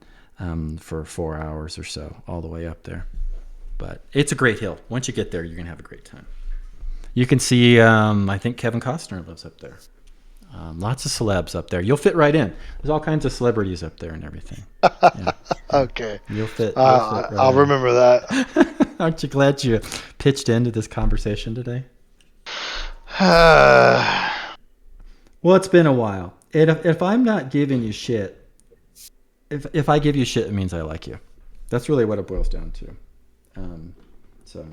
for 4 hours or so, all the way up there. But it's a great hill. Once you get there, you're gonna have a great time. You can see, I think Kevin Costner lives up there. Lots of celebs up there. You'll fit right in. There's all kinds of celebrities up there and everything. Yeah. Okay. You'll fit right I'll remember that. Aren't you glad you pitched into this conversation today? Well, it's been a while. If I'm not giving you shit, if I give you shit, it means I like you. That's really what it boils down to. So,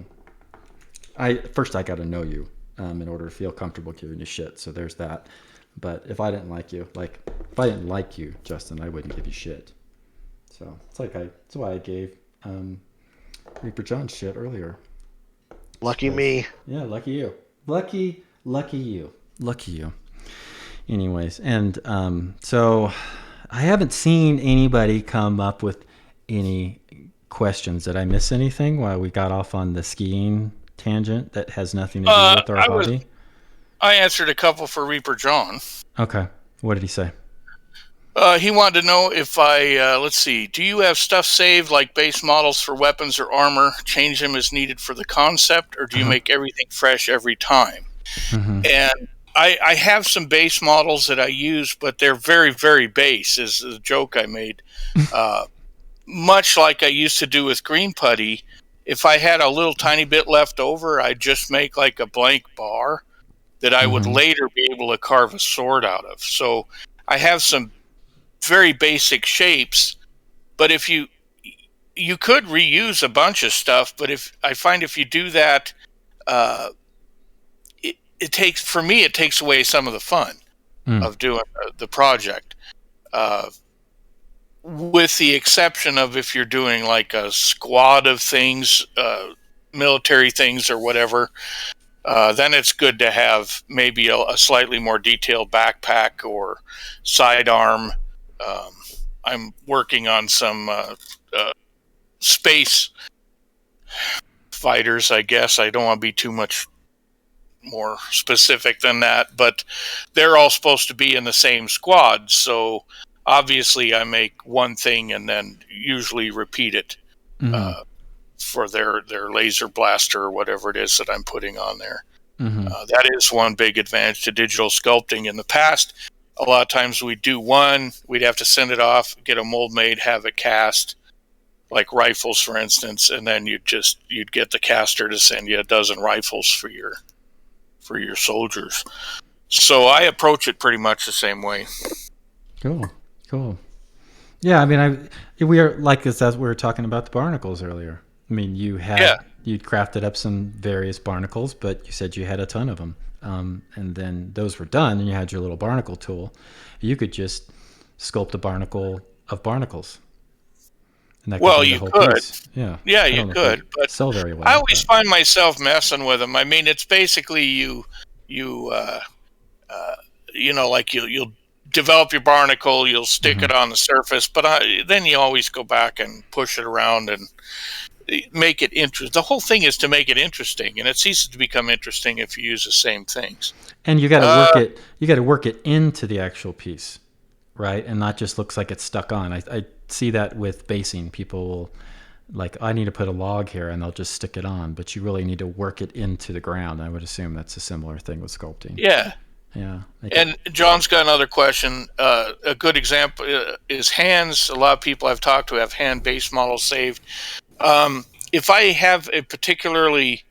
I got to know you in order to feel comfortable giving you shit. So there's that. But if I didn't like you, Justin, I wouldn't give you shit. So that's why I gave Reaper John shit earlier. Lucky me. Yeah, lucky you. Lucky you. Lucky you. Anyways, and so I haven't seen anybody come up with any questions. Did I miss anything while we got off on the skiing tangent that has nothing to do with our hobby? I answered a couple for Reaper John. Okay. What did he say? He wanted to know if let's see, do you have stuff saved like base models for weapons or armor, change them as needed for the concept, or do you make everything fresh every time? Mm-hmm. And I have some base models that I use, but they're very, very base, is the joke I made. Much like I used to do with green putty, if I had a little tiny bit left over, I'd just make like a blank bar that I would later be able to carve a sword out of. So I have some very basic shapes, but if you could reuse a bunch of stuff, but if you do that, it takes away some of the fun of doing the project. With the exception of if you're doing like a squad of things, military things or whatever, then it's good to have maybe a slightly more detailed backpack or sidearm. I'm working on some space fighters, I guess. I don't want to be too much more specific than that, but they're all supposed to be in the same squad. So obviously I make one thing and then usually repeat it for their laser blaster or whatever it is that I'm putting on there. That is one big advantage to digital sculpting. In the past, a lot of times we'd do one, we'd have to send it off, get a mold made, have it cast, like rifles, for instance, and then you'd get the caster to send you a dozen rifles for your soldiers. So I approach it pretty much the same way. Cool. Yeah, I mean, we are like this as we were talking about the barnacles earlier. I mean, you'd crafted up some various barnacles, but you said you had a ton of them. And then those were done, and you had your little barnacle tool. You could just sculpt a barnacle of barnacles. And that you could. Piece. Yeah, you could. But sell very well. I always find myself messing with them. I mean, it's basically you'll develop your barnacle, you'll stick it on the surface, but then you always go back and push it around and make it interesting. The whole thing is to make it interesting, and it ceases to become interesting if you use the same things. And you got to work it. You got to work it into the actual piece, right? And not just looks like it's stuck on. I see that with basing. People will I need to put a log here, and they'll just stick it on. But you really need to work it into the ground. I would assume that's a similar thing with sculpting. Yeah. Yeah. And John's got another question. A good example is hands. A lot of people I've talked to have hand base models saved. If I have a particularly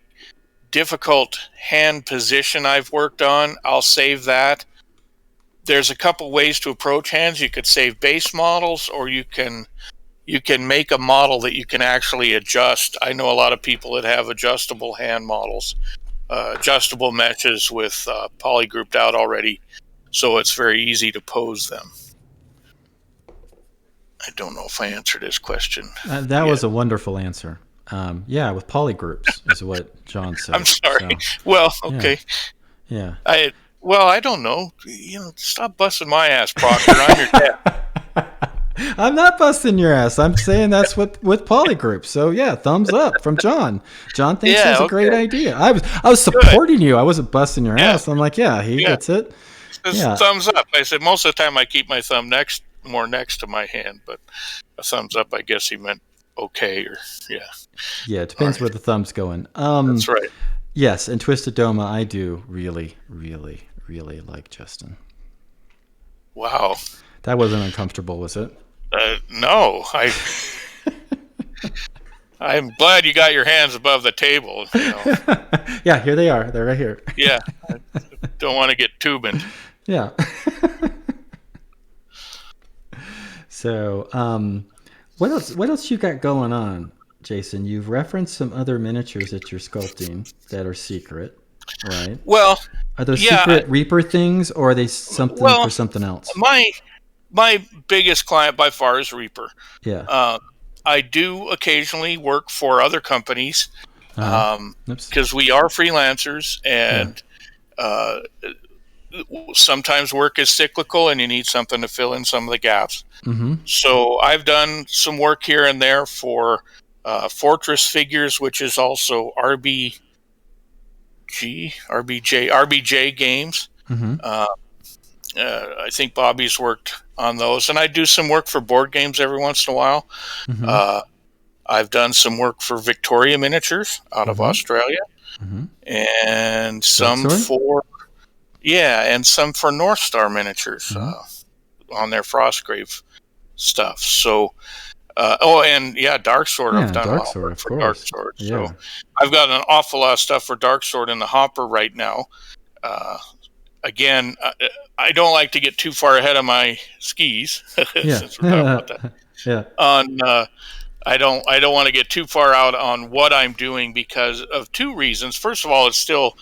difficult hand position I've worked on, I'll save that. There's a couple ways to approach hands. You could save base models, or you can make a model that you can actually adjust. I know a lot of people that have adjustable hand models, adjustable meshes with poly grouped out already. so it's very easy to pose them. I don't know if I answered his question. That was a wonderful answer. With polygroups is what John said. I'm sorry. So, well, okay. Yeah. I don't know. Stop busting my ass, Proctor. I'm your dad. I'm not busting your ass. I'm saying that's with polygroups. So thumbs up from John. John thinks it's a great idea. I was supporting you. I wasn't busting your ass. I'm like, he gets it. Thumbs up. I said most of the time I keep my thumb more next to my hand, but a thumbs up, I guess he meant okay, or Yeah, it depends where the thumb's going. That's right. Yes, and Twisted Doma, I do really, really, really like Justin. Wow. That wasn't uncomfortable, was it? No. I'm glad you got your hands above the table. Yeah, here they are. They're right here. Yeah. I don't want to get tubing. Yeah. So, what else you got going on, Jason? You've referenced some other miniatures that you're sculpting that are secret, right? Well, are those secret Reaper things, or are they something for something else? My biggest client by far is Reaper. Yeah. I do occasionally work for other companies because we are freelancers, and sometimes work is cyclical and you need something to fill in some of the gaps. Mm-hmm. So I've done some work here and there for Fortress Figures, which is also RBJ Games. Mm-hmm. I think Bobby's worked on those, and I do some work for board games every once in a while. Mm-hmm. I've done some work for Victoria Miniatures out of Australia, and some for North Star Miniatures on their Frostgrave stuff. So, Dark Sword. I've done Dark Sword, for Dark Sword. So I've got an awful lot of stuff for Dark Sword in the hopper right now. Again, I don't like to get too far ahead of my skis. Since we're talking about that. I don't want to get too far out on what I'm doing because of two reasons. First of all, it's still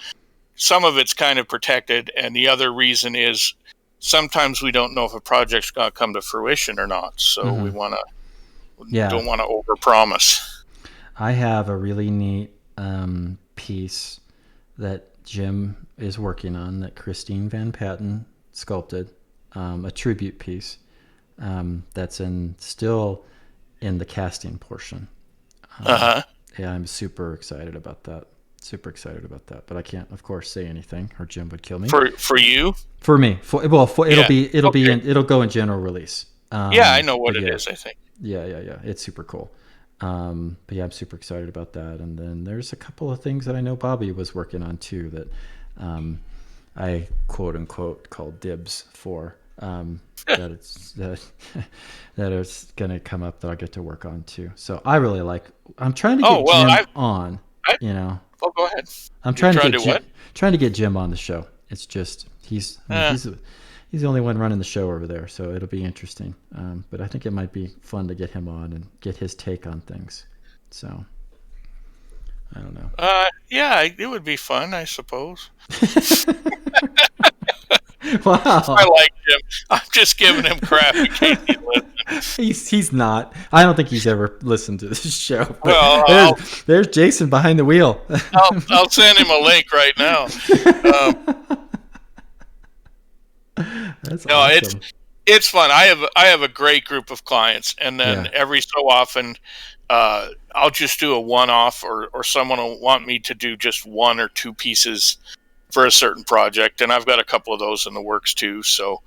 some of it's kind of protected, and the other reason is sometimes we don't know if a project's going to come to fruition or not. So we don't want to overpromise. I have a really neat piece that Jim is working on that Christine Van Patten sculpted, a tribute piece that's still in the casting portion. Yeah, I'm super excited about that. But I can't, of course, say anything, or Jim would kill me. For you? For me. It'll go in general release. I know what it is. I think. Yeah. It's super cool. But I'm super excited about that. And then there's a couple of things that I know Bobby was working on too that I quote unquote called dibs for. That it's gonna come up that I'll get to work on too. So I really I'm trying to get Jim on. Oh, go ahead. I'm trying to get Jim on the show. It's just he's the only one running the show over there, so it'll be interesting. But I think it might be fun to get him on and get his take on things. So I don't know. It would be fun, I suppose. Wow. I like Jim. I'm just giving him crap in case he's listening. He's not. I don't think he's ever listened to this show. Well, there's Jason behind the wheel. I'll send him a link right now. That's awesome. It's fun. I have a great group of clients, and then every so often I'll just do a one-off, or someone will want me to do just one or two pieces for a certain project, and I've got a couple of those in the works too. So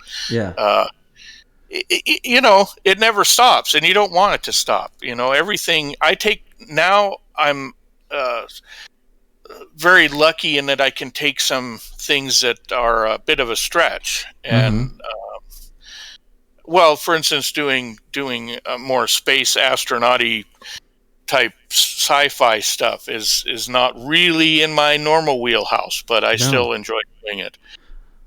it never stops, and you don't want it to stop. Everything I take now, I'm very lucky in that I can take some things that are a bit of a stretch, and for instance, doing more space astronaut-y type sci-fi stuff is not really in my normal wheelhouse, but I still enjoy doing it.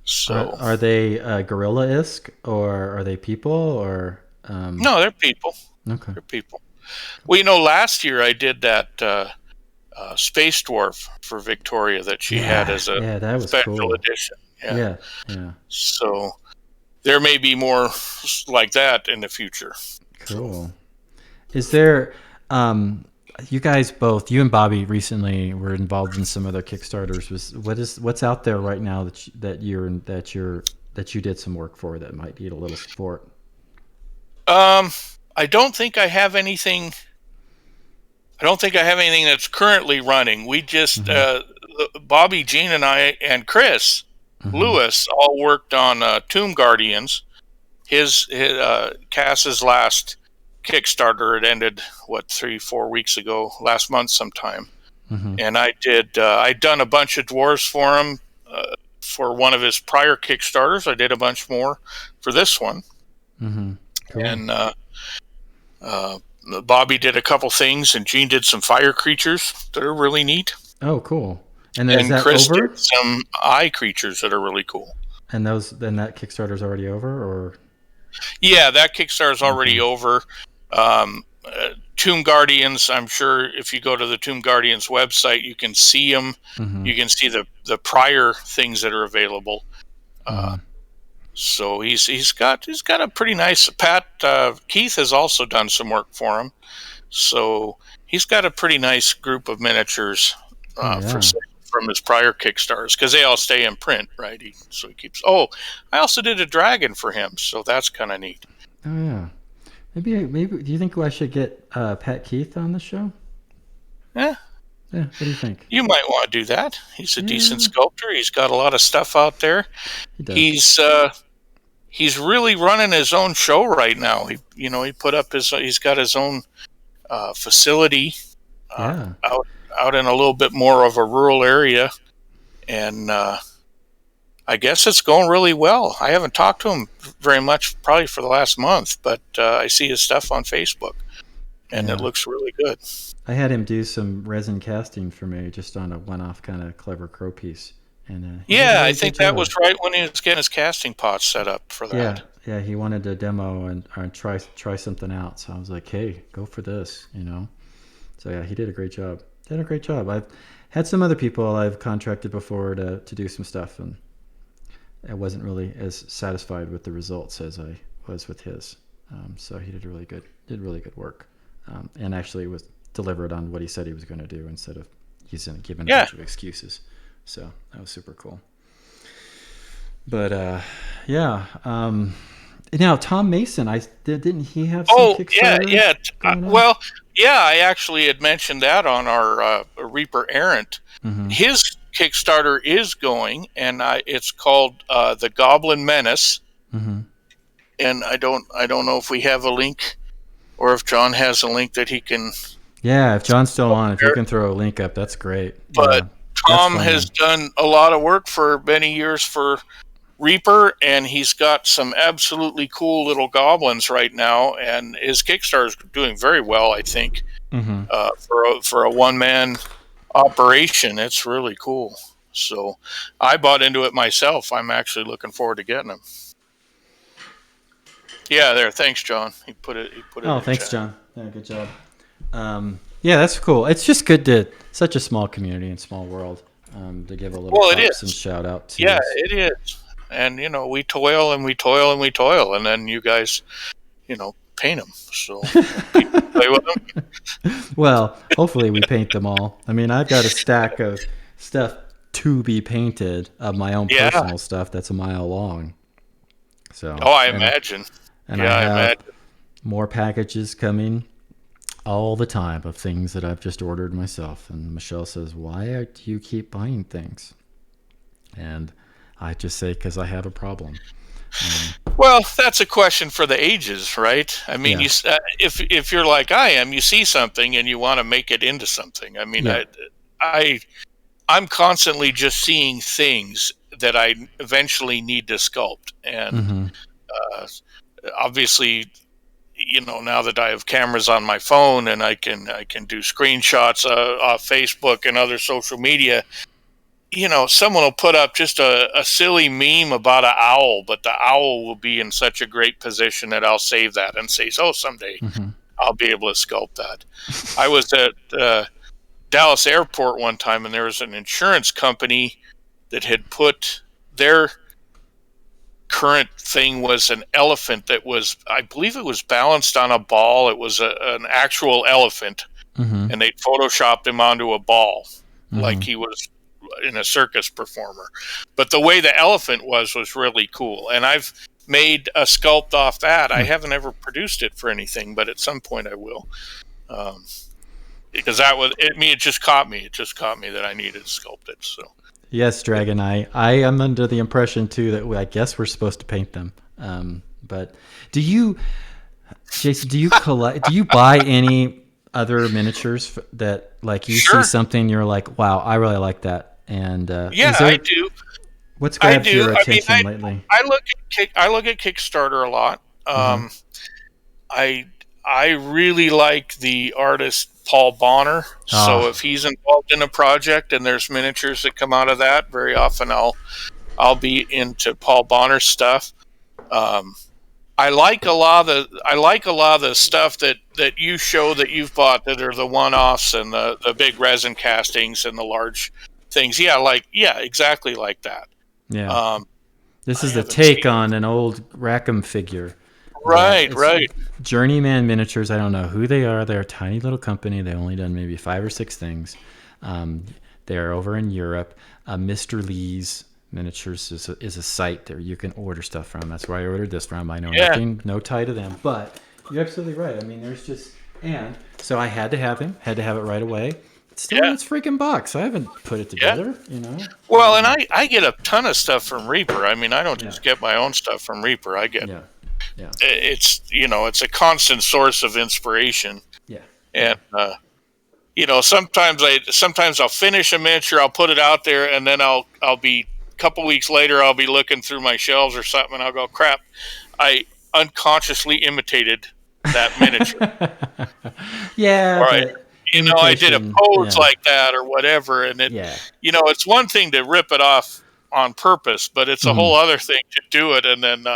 So are they gorilla-esque, or are they people, or No, they're people. Okay, they're people. Well, last year I did that Space Dwarf for Victoria that she had as a that was special cool. edition. Yeah. Yeah. So there may be more like that in the future. Cool. So. Is there, you guys both, you and Bobby recently were involved in some other Kickstarters. What's out there right now that you did some work for that might need a little support? I don't think I have anything. I don't think I have anything that's currently running. We just Bobby, Gene, and I, and Chris Lewis all worked on Tomb Guardians. His Cass's last Kickstarter, it ended 3-4 weeks ago, last month sometime. And I'd done a bunch of dwarves for him for one of his prior Kickstarters. I did a bunch more for this one. Cool. And Bobby did a couple things, and Gene did some fire creatures that are really neat. Oh, cool. And is that Chris over? did some eye creatures that are really cool. And that Kickstarter's already over, or? Yeah, that Kickstarter's already over. Tomb Guardians, I'm sure if you go to the Tomb Guardians website, you can see them. You can see the prior things that are available. So he's got a pretty nice. Keith has also done some work for him, so he's got a pretty nice group of miniatures from his prior Kickstarters, because they all stay in print, right? So he keeps. Oh, I also did a dragon for him, so that's kind of neat. Oh yeah, maybe. Do you think I should get Pat Keith on the show? Yeah. Yeah. What do you think? You might want to do that. He's a decent sculptor. He's got a lot of stuff out there. He does. He's really running his own show right now. He put up he's got his own facility out in a little bit more of a rural area, and I guess it's going really well. I haven't talked to him very much, probably for the last month, but I see his stuff on Facebook, and it looks really good. I had him do some resin casting for me, just on a one-off kind of clever crow piece. And I think that was right when he was getting his casting pots set up for that. Yeah, he wanted to demo and try something out. So I was like, hey, go for this, So yeah, he did a great job. I've had some other people I've contracted before to do some stuff, and I wasn't really as satisfied with the results as I was with his. So he did really good work, and actually was delivered on what he said he was going to do, instead of giving a bunch of excuses. So that was super cool. But now Tom Mason, didn't he have some Kickstarter? I actually had mentioned that on our Reaper Errant. His Kickstarter is going, and it's called The Goblin Menace. And I don't know if we have a link, or if John has a link that he can. Yeah, if John's still on, if you can throw a link up, that's great. But Tom has done a lot of work for many years for Reaper, and he's got some absolutely cool little goblins right now, and his Kickstarter is doing very well, I think. For a one-man operation, it's really cool. So I bought into it myself. I'm actually looking forward to getting them. Yeah, there. Thanks, John. He put it. Oh, thanks, chat. John. Yeah, good job. Yeah, that's cool. It's just good to such a small community and small world to give a little props and shout out to. Yeah, it is. And we toil and we toil and we toil, and then you guys, paint them. So play with them. Well, hopefully we paint them all. I mean, I've got a stack of stuff to be painted of my own personal stuff that's a mile long. So. Oh, I imagine. And I have more packages coming all the time of things that I've just ordered myself. And Michelle says, why do you keep buying things? And I just say, because I have a problem. Well, that's a question for the ages, right? I mean, if you're like I am, you see something and you want to make it into something. I mean, I'm constantly just seeing things that I eventually need to sculpt. And obviously, now that I have cameras on my phone and I can do screenshots off Facebook and other social media, someone will put up just a silly meme about an owl, but the owl will be in such a great position that I'll save that and say, someday I'll be able to sculpt that. I was at Dallas Airport one time, and there was an insurance company that had put their current thing was an elephant that was, I believe it was balanced on a ball. It was an actual elephant, and they photoshopped him onto a ball like he was in a circus performer. But the way the elephant was really cool. And I've made a sculpt off that. I haven't ever produced it for anything, but at some point I will. Because it just caught me. It just caught me that I needed to sculpt it. So. Yes, Dragon Eye. I am under the impression too that I guess we're supposed to paint them. But do you, Jason? Do you collect? Do you buy any other miniatures that, like, you see something you're like, wow, I really like that? And I do. What's grabbed your attention lately? I look at Kickstarter a lot. I really like the artist Paul Bonner. So if he's involved in a project and there's miniatures that come out of that, very often I'll be into Paul Bonner's stuff. I like a lot of the stuff that you show that you've bought that are the one-offs and the big resin castings and the large things. Yeah, exactly like that. Yeah. This is the take on an old Rackham figure. Right. Journeyman Miniatures. I don't know who they are. They're a tiny little company. They've only done maybe 5 or 6 things. They're over in Europe. Mr. Lee's Miniatures is a site there you can order stuff from. That's where I ordered this from. I know nothing, no tie to them. But you're absolutely right. I mean, there's just... And so I had to have him. Had to have it right away. It's still in its freaking box. I haven't put it together, you know. Well, and I get a ton of stuff from Reaper. I mean, I don't just get my own stuff from Reaper. I get... Yeah. It's it's a constant source of inspiration. Yeah. And sometimes I'll finish a miniature, I'll put it out there, and then I'll be a couple weeks later I'll be looking through my shelves or something, and I'll go, crap, I unconsciously imitated that miniature. Yeah. Right. I did a pose like that or whatever, and it's one thing to rip it off on purpose, but it's a whole other thing to do it and then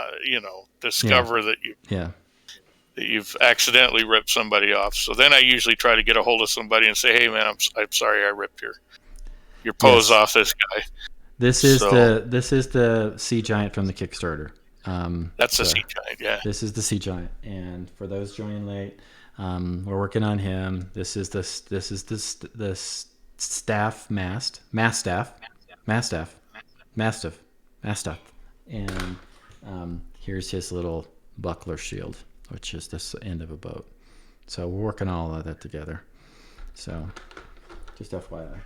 discover that you've accidentally ripped somebody off. So then I usually try to get a hold of somebody and say, "Hey, man, I'm sorry I ripped your pose off this guy." This is the Sea Giant from the Kickstarter. That's the Sea Giant, yeah. This is the Sea Giant, and for those joining late, we're working on him. This is the staff mastiff, and here's his little buckler shield, which is this end of a boat. So we're working all of that together. So just FYI.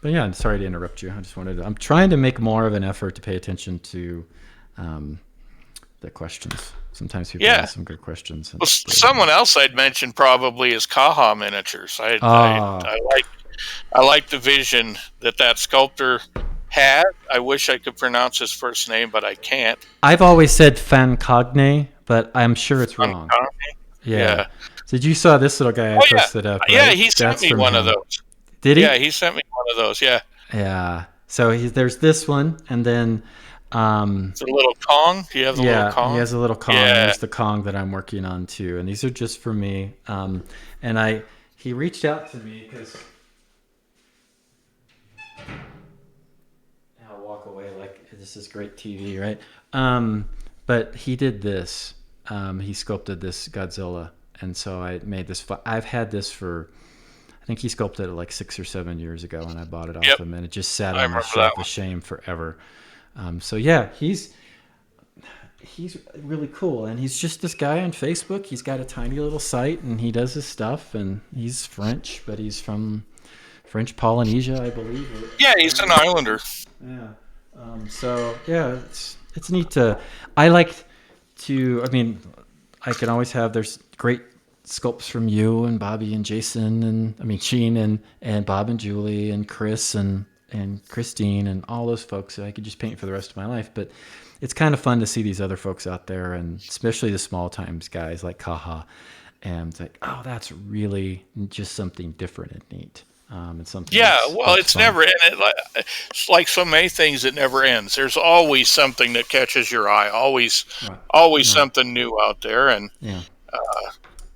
But yeah, I'm sorry to interrupt you. I'm trying to make more of an effort to pay attention to the questions. Sometimes people ask some good questions. Well, someone else I'd mention probably is Kaha Miniatures. I like the vision that sculptor had. I wish I could pronounce his first name, but I can't. I've always said Fancogne, but I'm sure it's wrong. Yeah. So you saw this little guy I posted up, right? Yeah, he sent me one of those. Did he? Yeah, he sent me one of those, yeah. Yeah. So there's this one, and then... it's a little Kong? Do you have the little Kong? He has a little Kong. Yeah. There's the Kong that I'm working on, too. And these are just for me. And he reached out to me because... I'll walk away like this is great TV, right? But he did this. He sculpted this Godzilla. And so I made this. I've had this for... I think he sculpted it like 6 or 7 years ago, and I bought it off him, and it just sat on my shelf of shame forever. So yeah, he's really cool, and he's just this guy on Facebook. He's got a tiny little site, and he does his stuff, and he's French, but he's from French Polynesia, I believe. Yeah, he's an islander. Yeah. So yeah, it's neat to. I like to. I mean, I can always have. There's great sculpts from you and Bobby and Jason and Sheen and Bob and Julie and Chris and Christine and all those folks that I could just paint for the rest of my life. But it's kind of fun to see these other folks out there, and especially the small times guys like Kaha. And it's like, oh, that's really just something different and neat. And something. Yeah, well, it's fun. Never, and it's like so many things, it never ends. There's always something that catches your eye. Always something new out there. And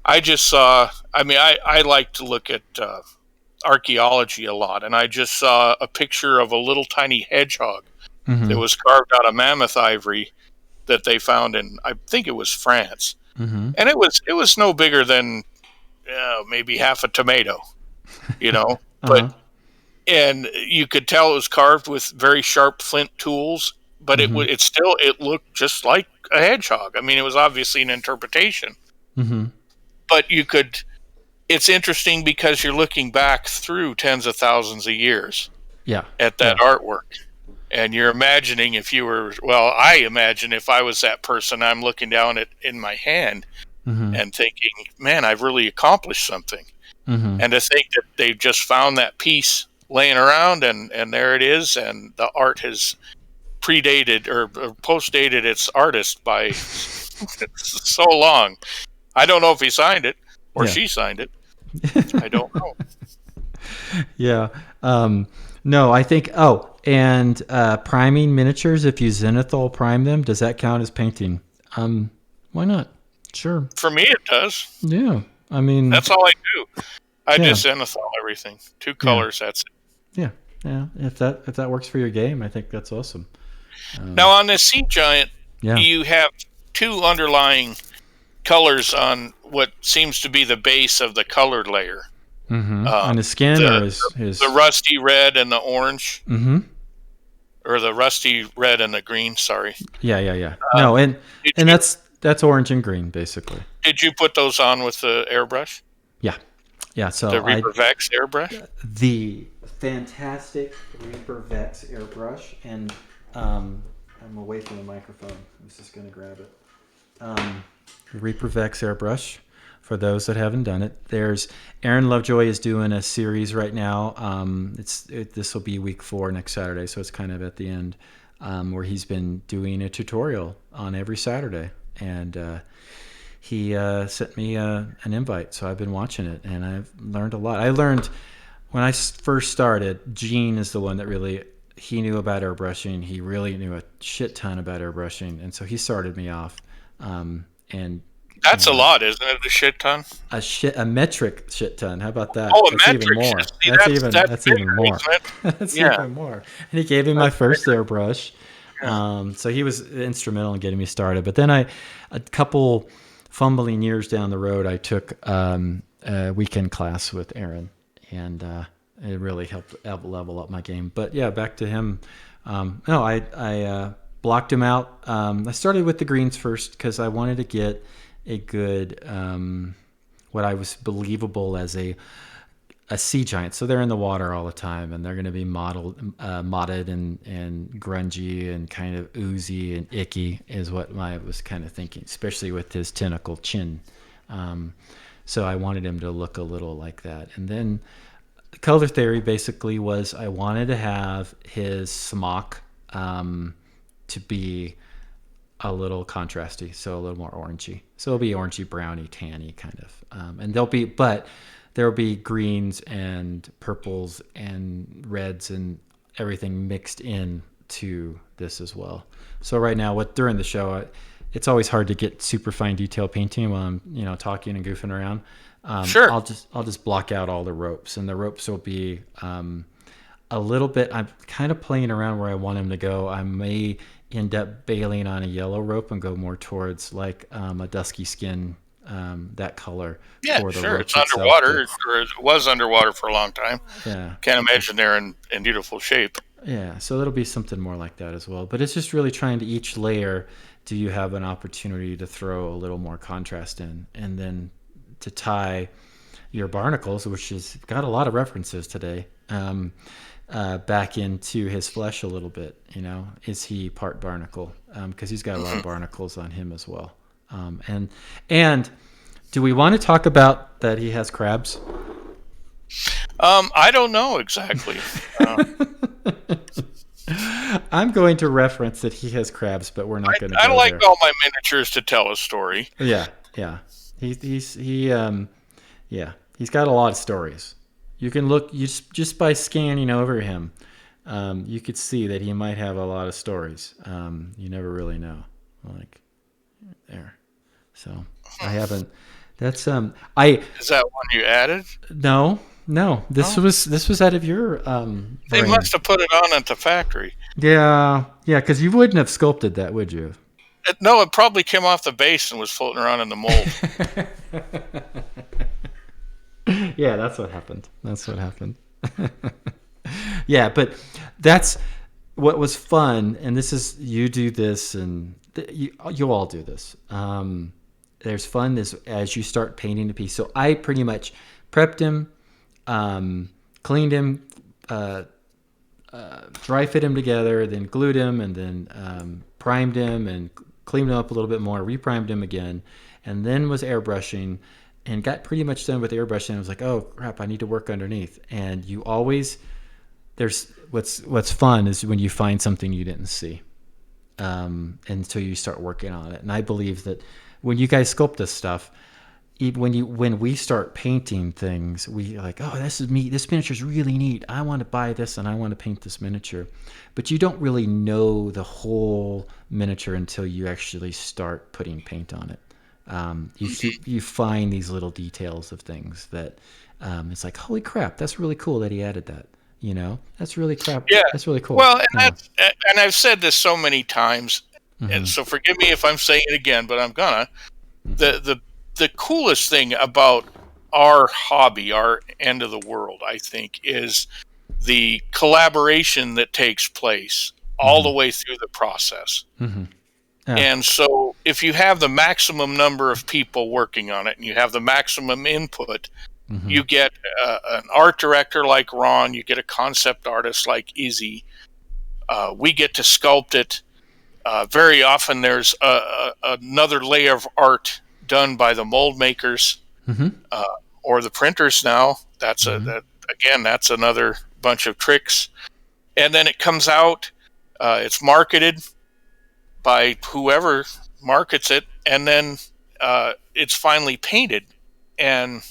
I just saw. I like to look at archaeology a lot, and I just saw a picture of a little tiny hedgehog that was carved out of mammoth ivory that they found in, I think it was France, and it was no bigger than maybe half a tomato, but and you could tell it was carved with very sharp flint tools, but it looked just like a hedgehog. I mean, it was obviously an interpretation, but you could. It's interesting because you're looking back through tens of thousands of years, at that artwork, and you're imagining if you were. Well, I imagine if I was that person, I'm looking down at in my hand and thinking, "Man, I've really accomplished something." And to think that they've just found that piece laying around, and there it is, and the art has predated or post-dated its artist by so long. I don't know if he signed it or she signed it. I don't know. Yeah. No, I think. Oh, and priming miniatures. If you zenithal prime them, does that count as painting? Why not? Sure. For me, it does. Yeah. I mean, that's all I do. I just zenithal everything. 2 colors. That's it. Yeah. Yeah. If that works for your game, I think that's awesome. Now on this sea giant, you have 2 underlying colors on what seems to be the base of the colored layer. On his skin, or his the rusty red and the orange, or the rusty red and the green. Sorry. Yeah. No, and that's orange and green basically. Did you put those on with the airbrush? Yeah. So the Reaper Vex airbrush. The fantastic Reaper Vex airbrush, and I'm away from the microphone. I was just going to grab it. Reaper Vex airbrush. For those that haven't done it, there's Aaron Lovejoy is doing a series right now. This will be week 4 next Saturday, so it's kind of at the end, where he's been doing a tutorial on every Saturday, and he sent me an invite, so I've been watching it, and I've learned a lot. I learned when I first started. Gene is the one that really, he knew about airbrushing. He really knew a shit ton about airbrushing, and so he started me off, and. That's a lot, isn't it? A shit ton? A metric shit ton. How about that? Oh, that's metric. Even more. See, that's even more. That's even more. And he gave me my first airbrush. So he was instrumental in getting me started. But then a couple fumbling years down the road, I took a weekend class with Aaron, and it really helped level up my game. But yeah, back to him. I blocked him out. I started with the greens first because I wanted to get a good, what I was believable as a sea giant. So they're in the water all the time, and they're going to be modded and grungy and kind of oozy and icky is what I was kind of thinking, especially with his tentacle chin. So I wanted him to look a little like that. And then the color theory basically was I wanted to have his smock to be a little contrasty, so a little more orangey. So it'll be orangey, browny, tanny kind of. And there'll be greens and purples and reds and everything mixed in to this as well. So right now, during the show, it's always hard to get super fine detail painting while I'm talking and goofing around. Sure. I'll just block out all the ropes, and the ropes will be a little bit. I'm kind of playing around where I want them to go. I may end up bailing on a yellow rope and go more towards like a dusky skin, that color. Yeah, for the sure. rope It's itself, underwater, or it was underwater for a long time. Yeah. Can't imagine they're in beautiful shape. Yeah, so it'll be something more like that as well. But it's just really trying to each layer, do you have an opportunity to throw a little more contrast in, and then to tie your barnacles, which has got a lot of references today, back into his flesh a little bit. Is he part barnacle? Because he's got a lot of barnacles on him as well. And do we want to talk about that he has crabs? I don't know exactly. I'm going to reference that he has crabs, but we're not going to. I go like there. all my miniatures to tell a story. Yeah. He's got a lot of stories. You can look just by scanning over him. You could see that he might have a lot of stories. You never really know. Like there. So I haven't. That's Is that one you added? No. no. This was out of your They brain. must have put it on at the factory. Yeah, because you wouldn't have sculpted that, would you? No, it probably came off the base and was floating around in the mold. Yeah, that's what happened. Yeah, but that's what was fun, and this is you do this, and you all do this. There's fun as you start painting the piece. So I pretty much prepped him, cleaned him, dry fit him together, then glued him, and then primed him and cleaned him up a little bit more, reprimed him again, and then was airbrushing and got pretty much done with airbrushing. I was like, oh crap, I need to work underneath. And you always, there's what's fun is when you find something you didn't see, until you start working on it. And I believe that when you guys sculpt this stuff, when we start painting things, we like, oh, this is me. This miniature's really neat. I want to buy this and I want to paint this miniature. But you don't really know the whole miniature until you actually start putting paint on it. You find these little details of things that it's like, holy crap, that's really cool that he added that. That's really crap. Yeah, that's really cool. Well, and I've said this so many times, and so forgive me if I'm saying it again, but I'm gonna. The coolest thing about our hobby, our end of the world, I think, is the collaboration that takes place all the way through the process. Yeah. And so if you have the maximum number of people working on it and you have the maximum input, you get an art director like Ron, you get a concept artist like Izzy. We get to sculpt it. Very often there's another layer of art done by the mold makers or the printers now. That's that's another bunch of tricks. And then it comes out, it's marketed by whoever markets it, and then it's finally painted. And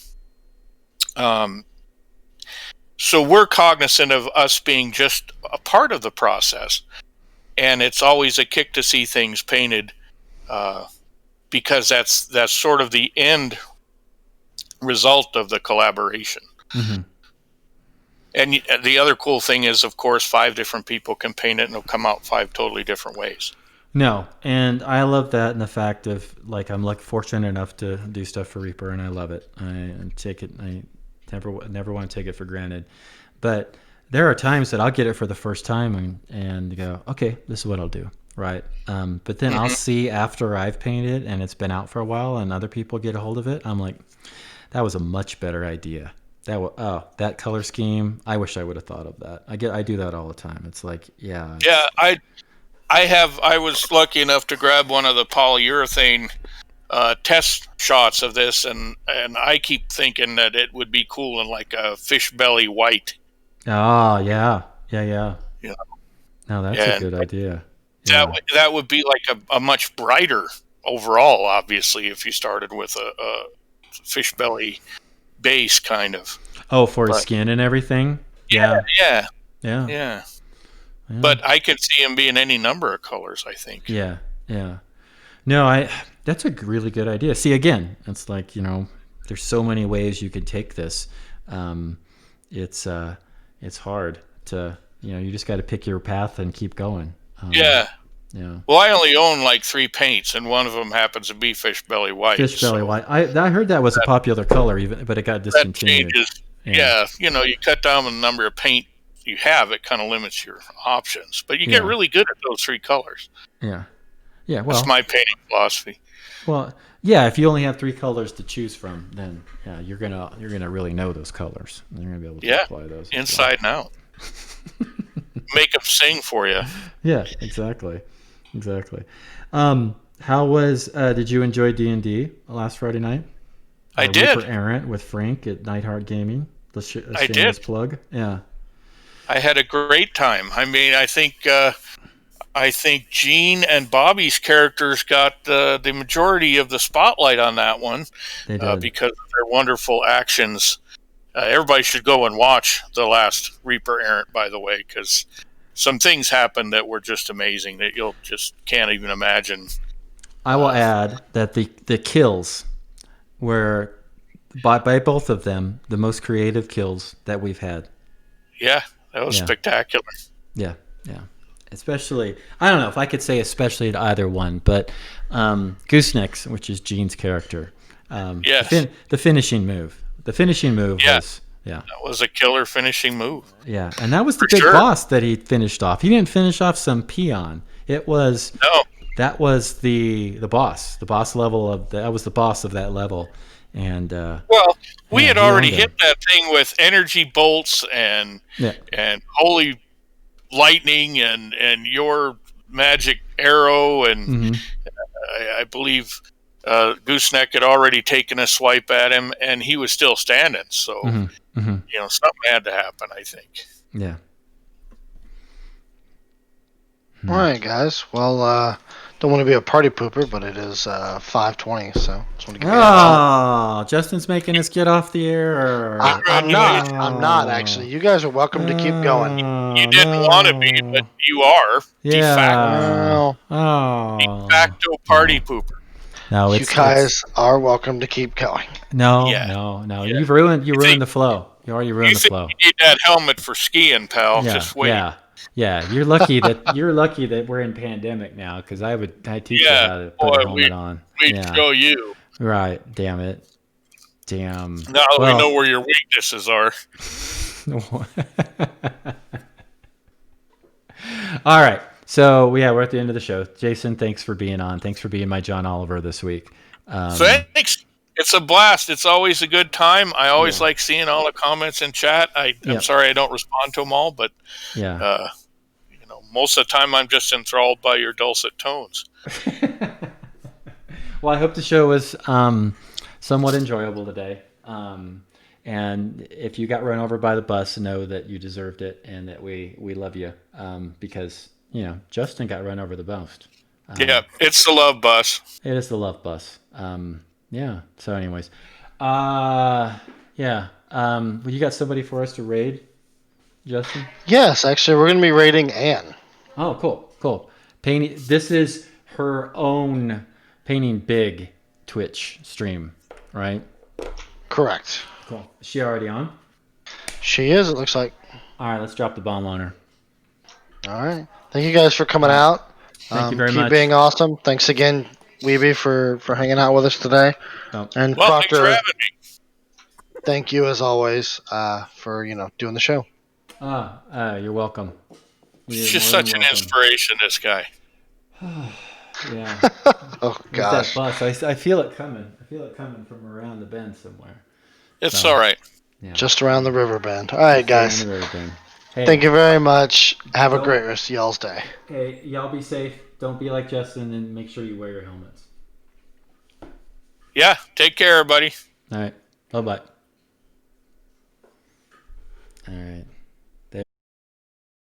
so we're cognizant of us being just a part of the process, and it's always a kick to see things painted, because that's sort of the end result of the collaboration. And the other cool thing is, of course, 5 different people can paint it, and it'll come out 5 totally different ways. No, and I love that, and the fact of like I'm fortunate enough to do stuff for Reaper, and I love it. I take it. I never want to take it for granted. But there are times that I'll get it for the first time and go, okay, this is what I'll do, right? But then I'll see after I've painted and it's been out for a while, and other people get a hold of it. I'm like, that was a much better idea. That color scheme. I wish I would have thought of that. I do that all the time. It's like, yeah. I was lucky enough to grab one of the polyurethane test shots of this, and I keep thinking that it would be cool in like a fish belly white. Oh, yeah. Yeah. No, that's a good idea. Yeah. That would be like a much brighter overall, obviously, if you started with a fish belly base kind of. Oh, for his skin and everything? Yeah. Yeah. But I could see him being any number of colors, I think. Yeah. No, that's a really good idea. See, again, it's like, there's so many ways you could take this. It's hard to, you just got to pick your path and keep going. Yeah. Well, I only own like 3 paints, and one of them happens to be fish belly white. Fish belly white. I heard that was a popular color, but it got discontinued. That changes. Yeah. You cut down the number of paint you have, it kind of limits your options, but you get really good at those 3 colors. Well, that's my painting philosophy. Well, yeah, if you only have 3 colors to choose from, then you're gonna really know those colors. You're gonna be able to apply those inside and out. Make them sing for you. Yeah, exactly. How was? Did you enjoy D&D last Friday night? I did. Reaper Errant with Frank at Nightheart Gaming. I did. Plug. Yeah. I had a great time. I mean, I think Gene and Bobby's characters got the majority of the spotlight on that one, because of their wonderful actions. Everybody should go and watch the last Reaper Errant, by the way, because some things happened that were just amazing that you'll just can't even imagine. I will add that the kills were by both of them, the most creative kills that we've had. Yeah, that was spectacular. Yeah, yeah. Especially, I don't know if I could say especially to either one, but Goosenecks, which is Gene's character. Yes. The finishing move. The finishing move was, that was a killer finishing move. Yeah, and that was the big boss that he finished off. He didn't finish off some peon. That was the boss level that was the boss of that level. And we had already hit that thing with energy bolts and holy lightning and your magic arrow, and I believe Gooseneck had already taken a swipe at him, and he was still standing. So something had to happen, I think. Yeah. All right, guys. Well, don't want to be a party pooper, but it is 5:20, so just want to give you Justin's making us get off the air. I'm not actually. You guys are welcome to keep going. You didn't want to be, but you are. De facto party pooper. No, you guys are welcome to keep going. No. You've ruined the flow. You already ruined the flow. You need that helmet for skiing, pal. Just wait. Yeah. You're lucky that we're in pandemic now, because I'd teach you how to put a helmet on. We'd show you. Right. Damn it. Damn. Now we know where your weaknesses are. All right. So we're at the end of the show. Jason, thanks for being on. Thanks for being my John Oliver this week. Thanks. It's a blast. It's always a good time. I always like seeing all the comments in chat. I'm sorry I don't respond to them all, but most of the time I'm just enthralled by your dulcet tones. Well, I hope the show was somewhat enjoyable today. And if you got run over by the bus, know that you deserved it, and that we love you, because Justin got run over the most. It's the love bus. It is the love bus. So anyways, you got somebody for us to raid, Justin? Yes, actually, we're going to be raiding Anne. Oh, cool. Painting. This is her own Painting Big Twitch stream, right? Correct. Cool. Is she already on? She is, it looks like. All right, let's drop the bomb on her. All right. Thank you guys for coming out. Thank you very much. Keep being awesome. Thanks again, Wiebe, for hanging out with us today. And Proctor, thanks for having me. Thank you as always for doing the show. You're welcome. He's just such an inspiration, this guy. Yeah. Oh gosh. That bus. I feel it coming. I feel it coming from around the bend somewhere. It's all right. Yeah. Just around the river bend. All right, guys. Hey, thank you very much. Have a great rest of y'all's day. Hey, y'all be safe. Don't be like Justin, and make sure you wear your helmets. Yeah. Take care, everybody. All right. Bye-bye. All right.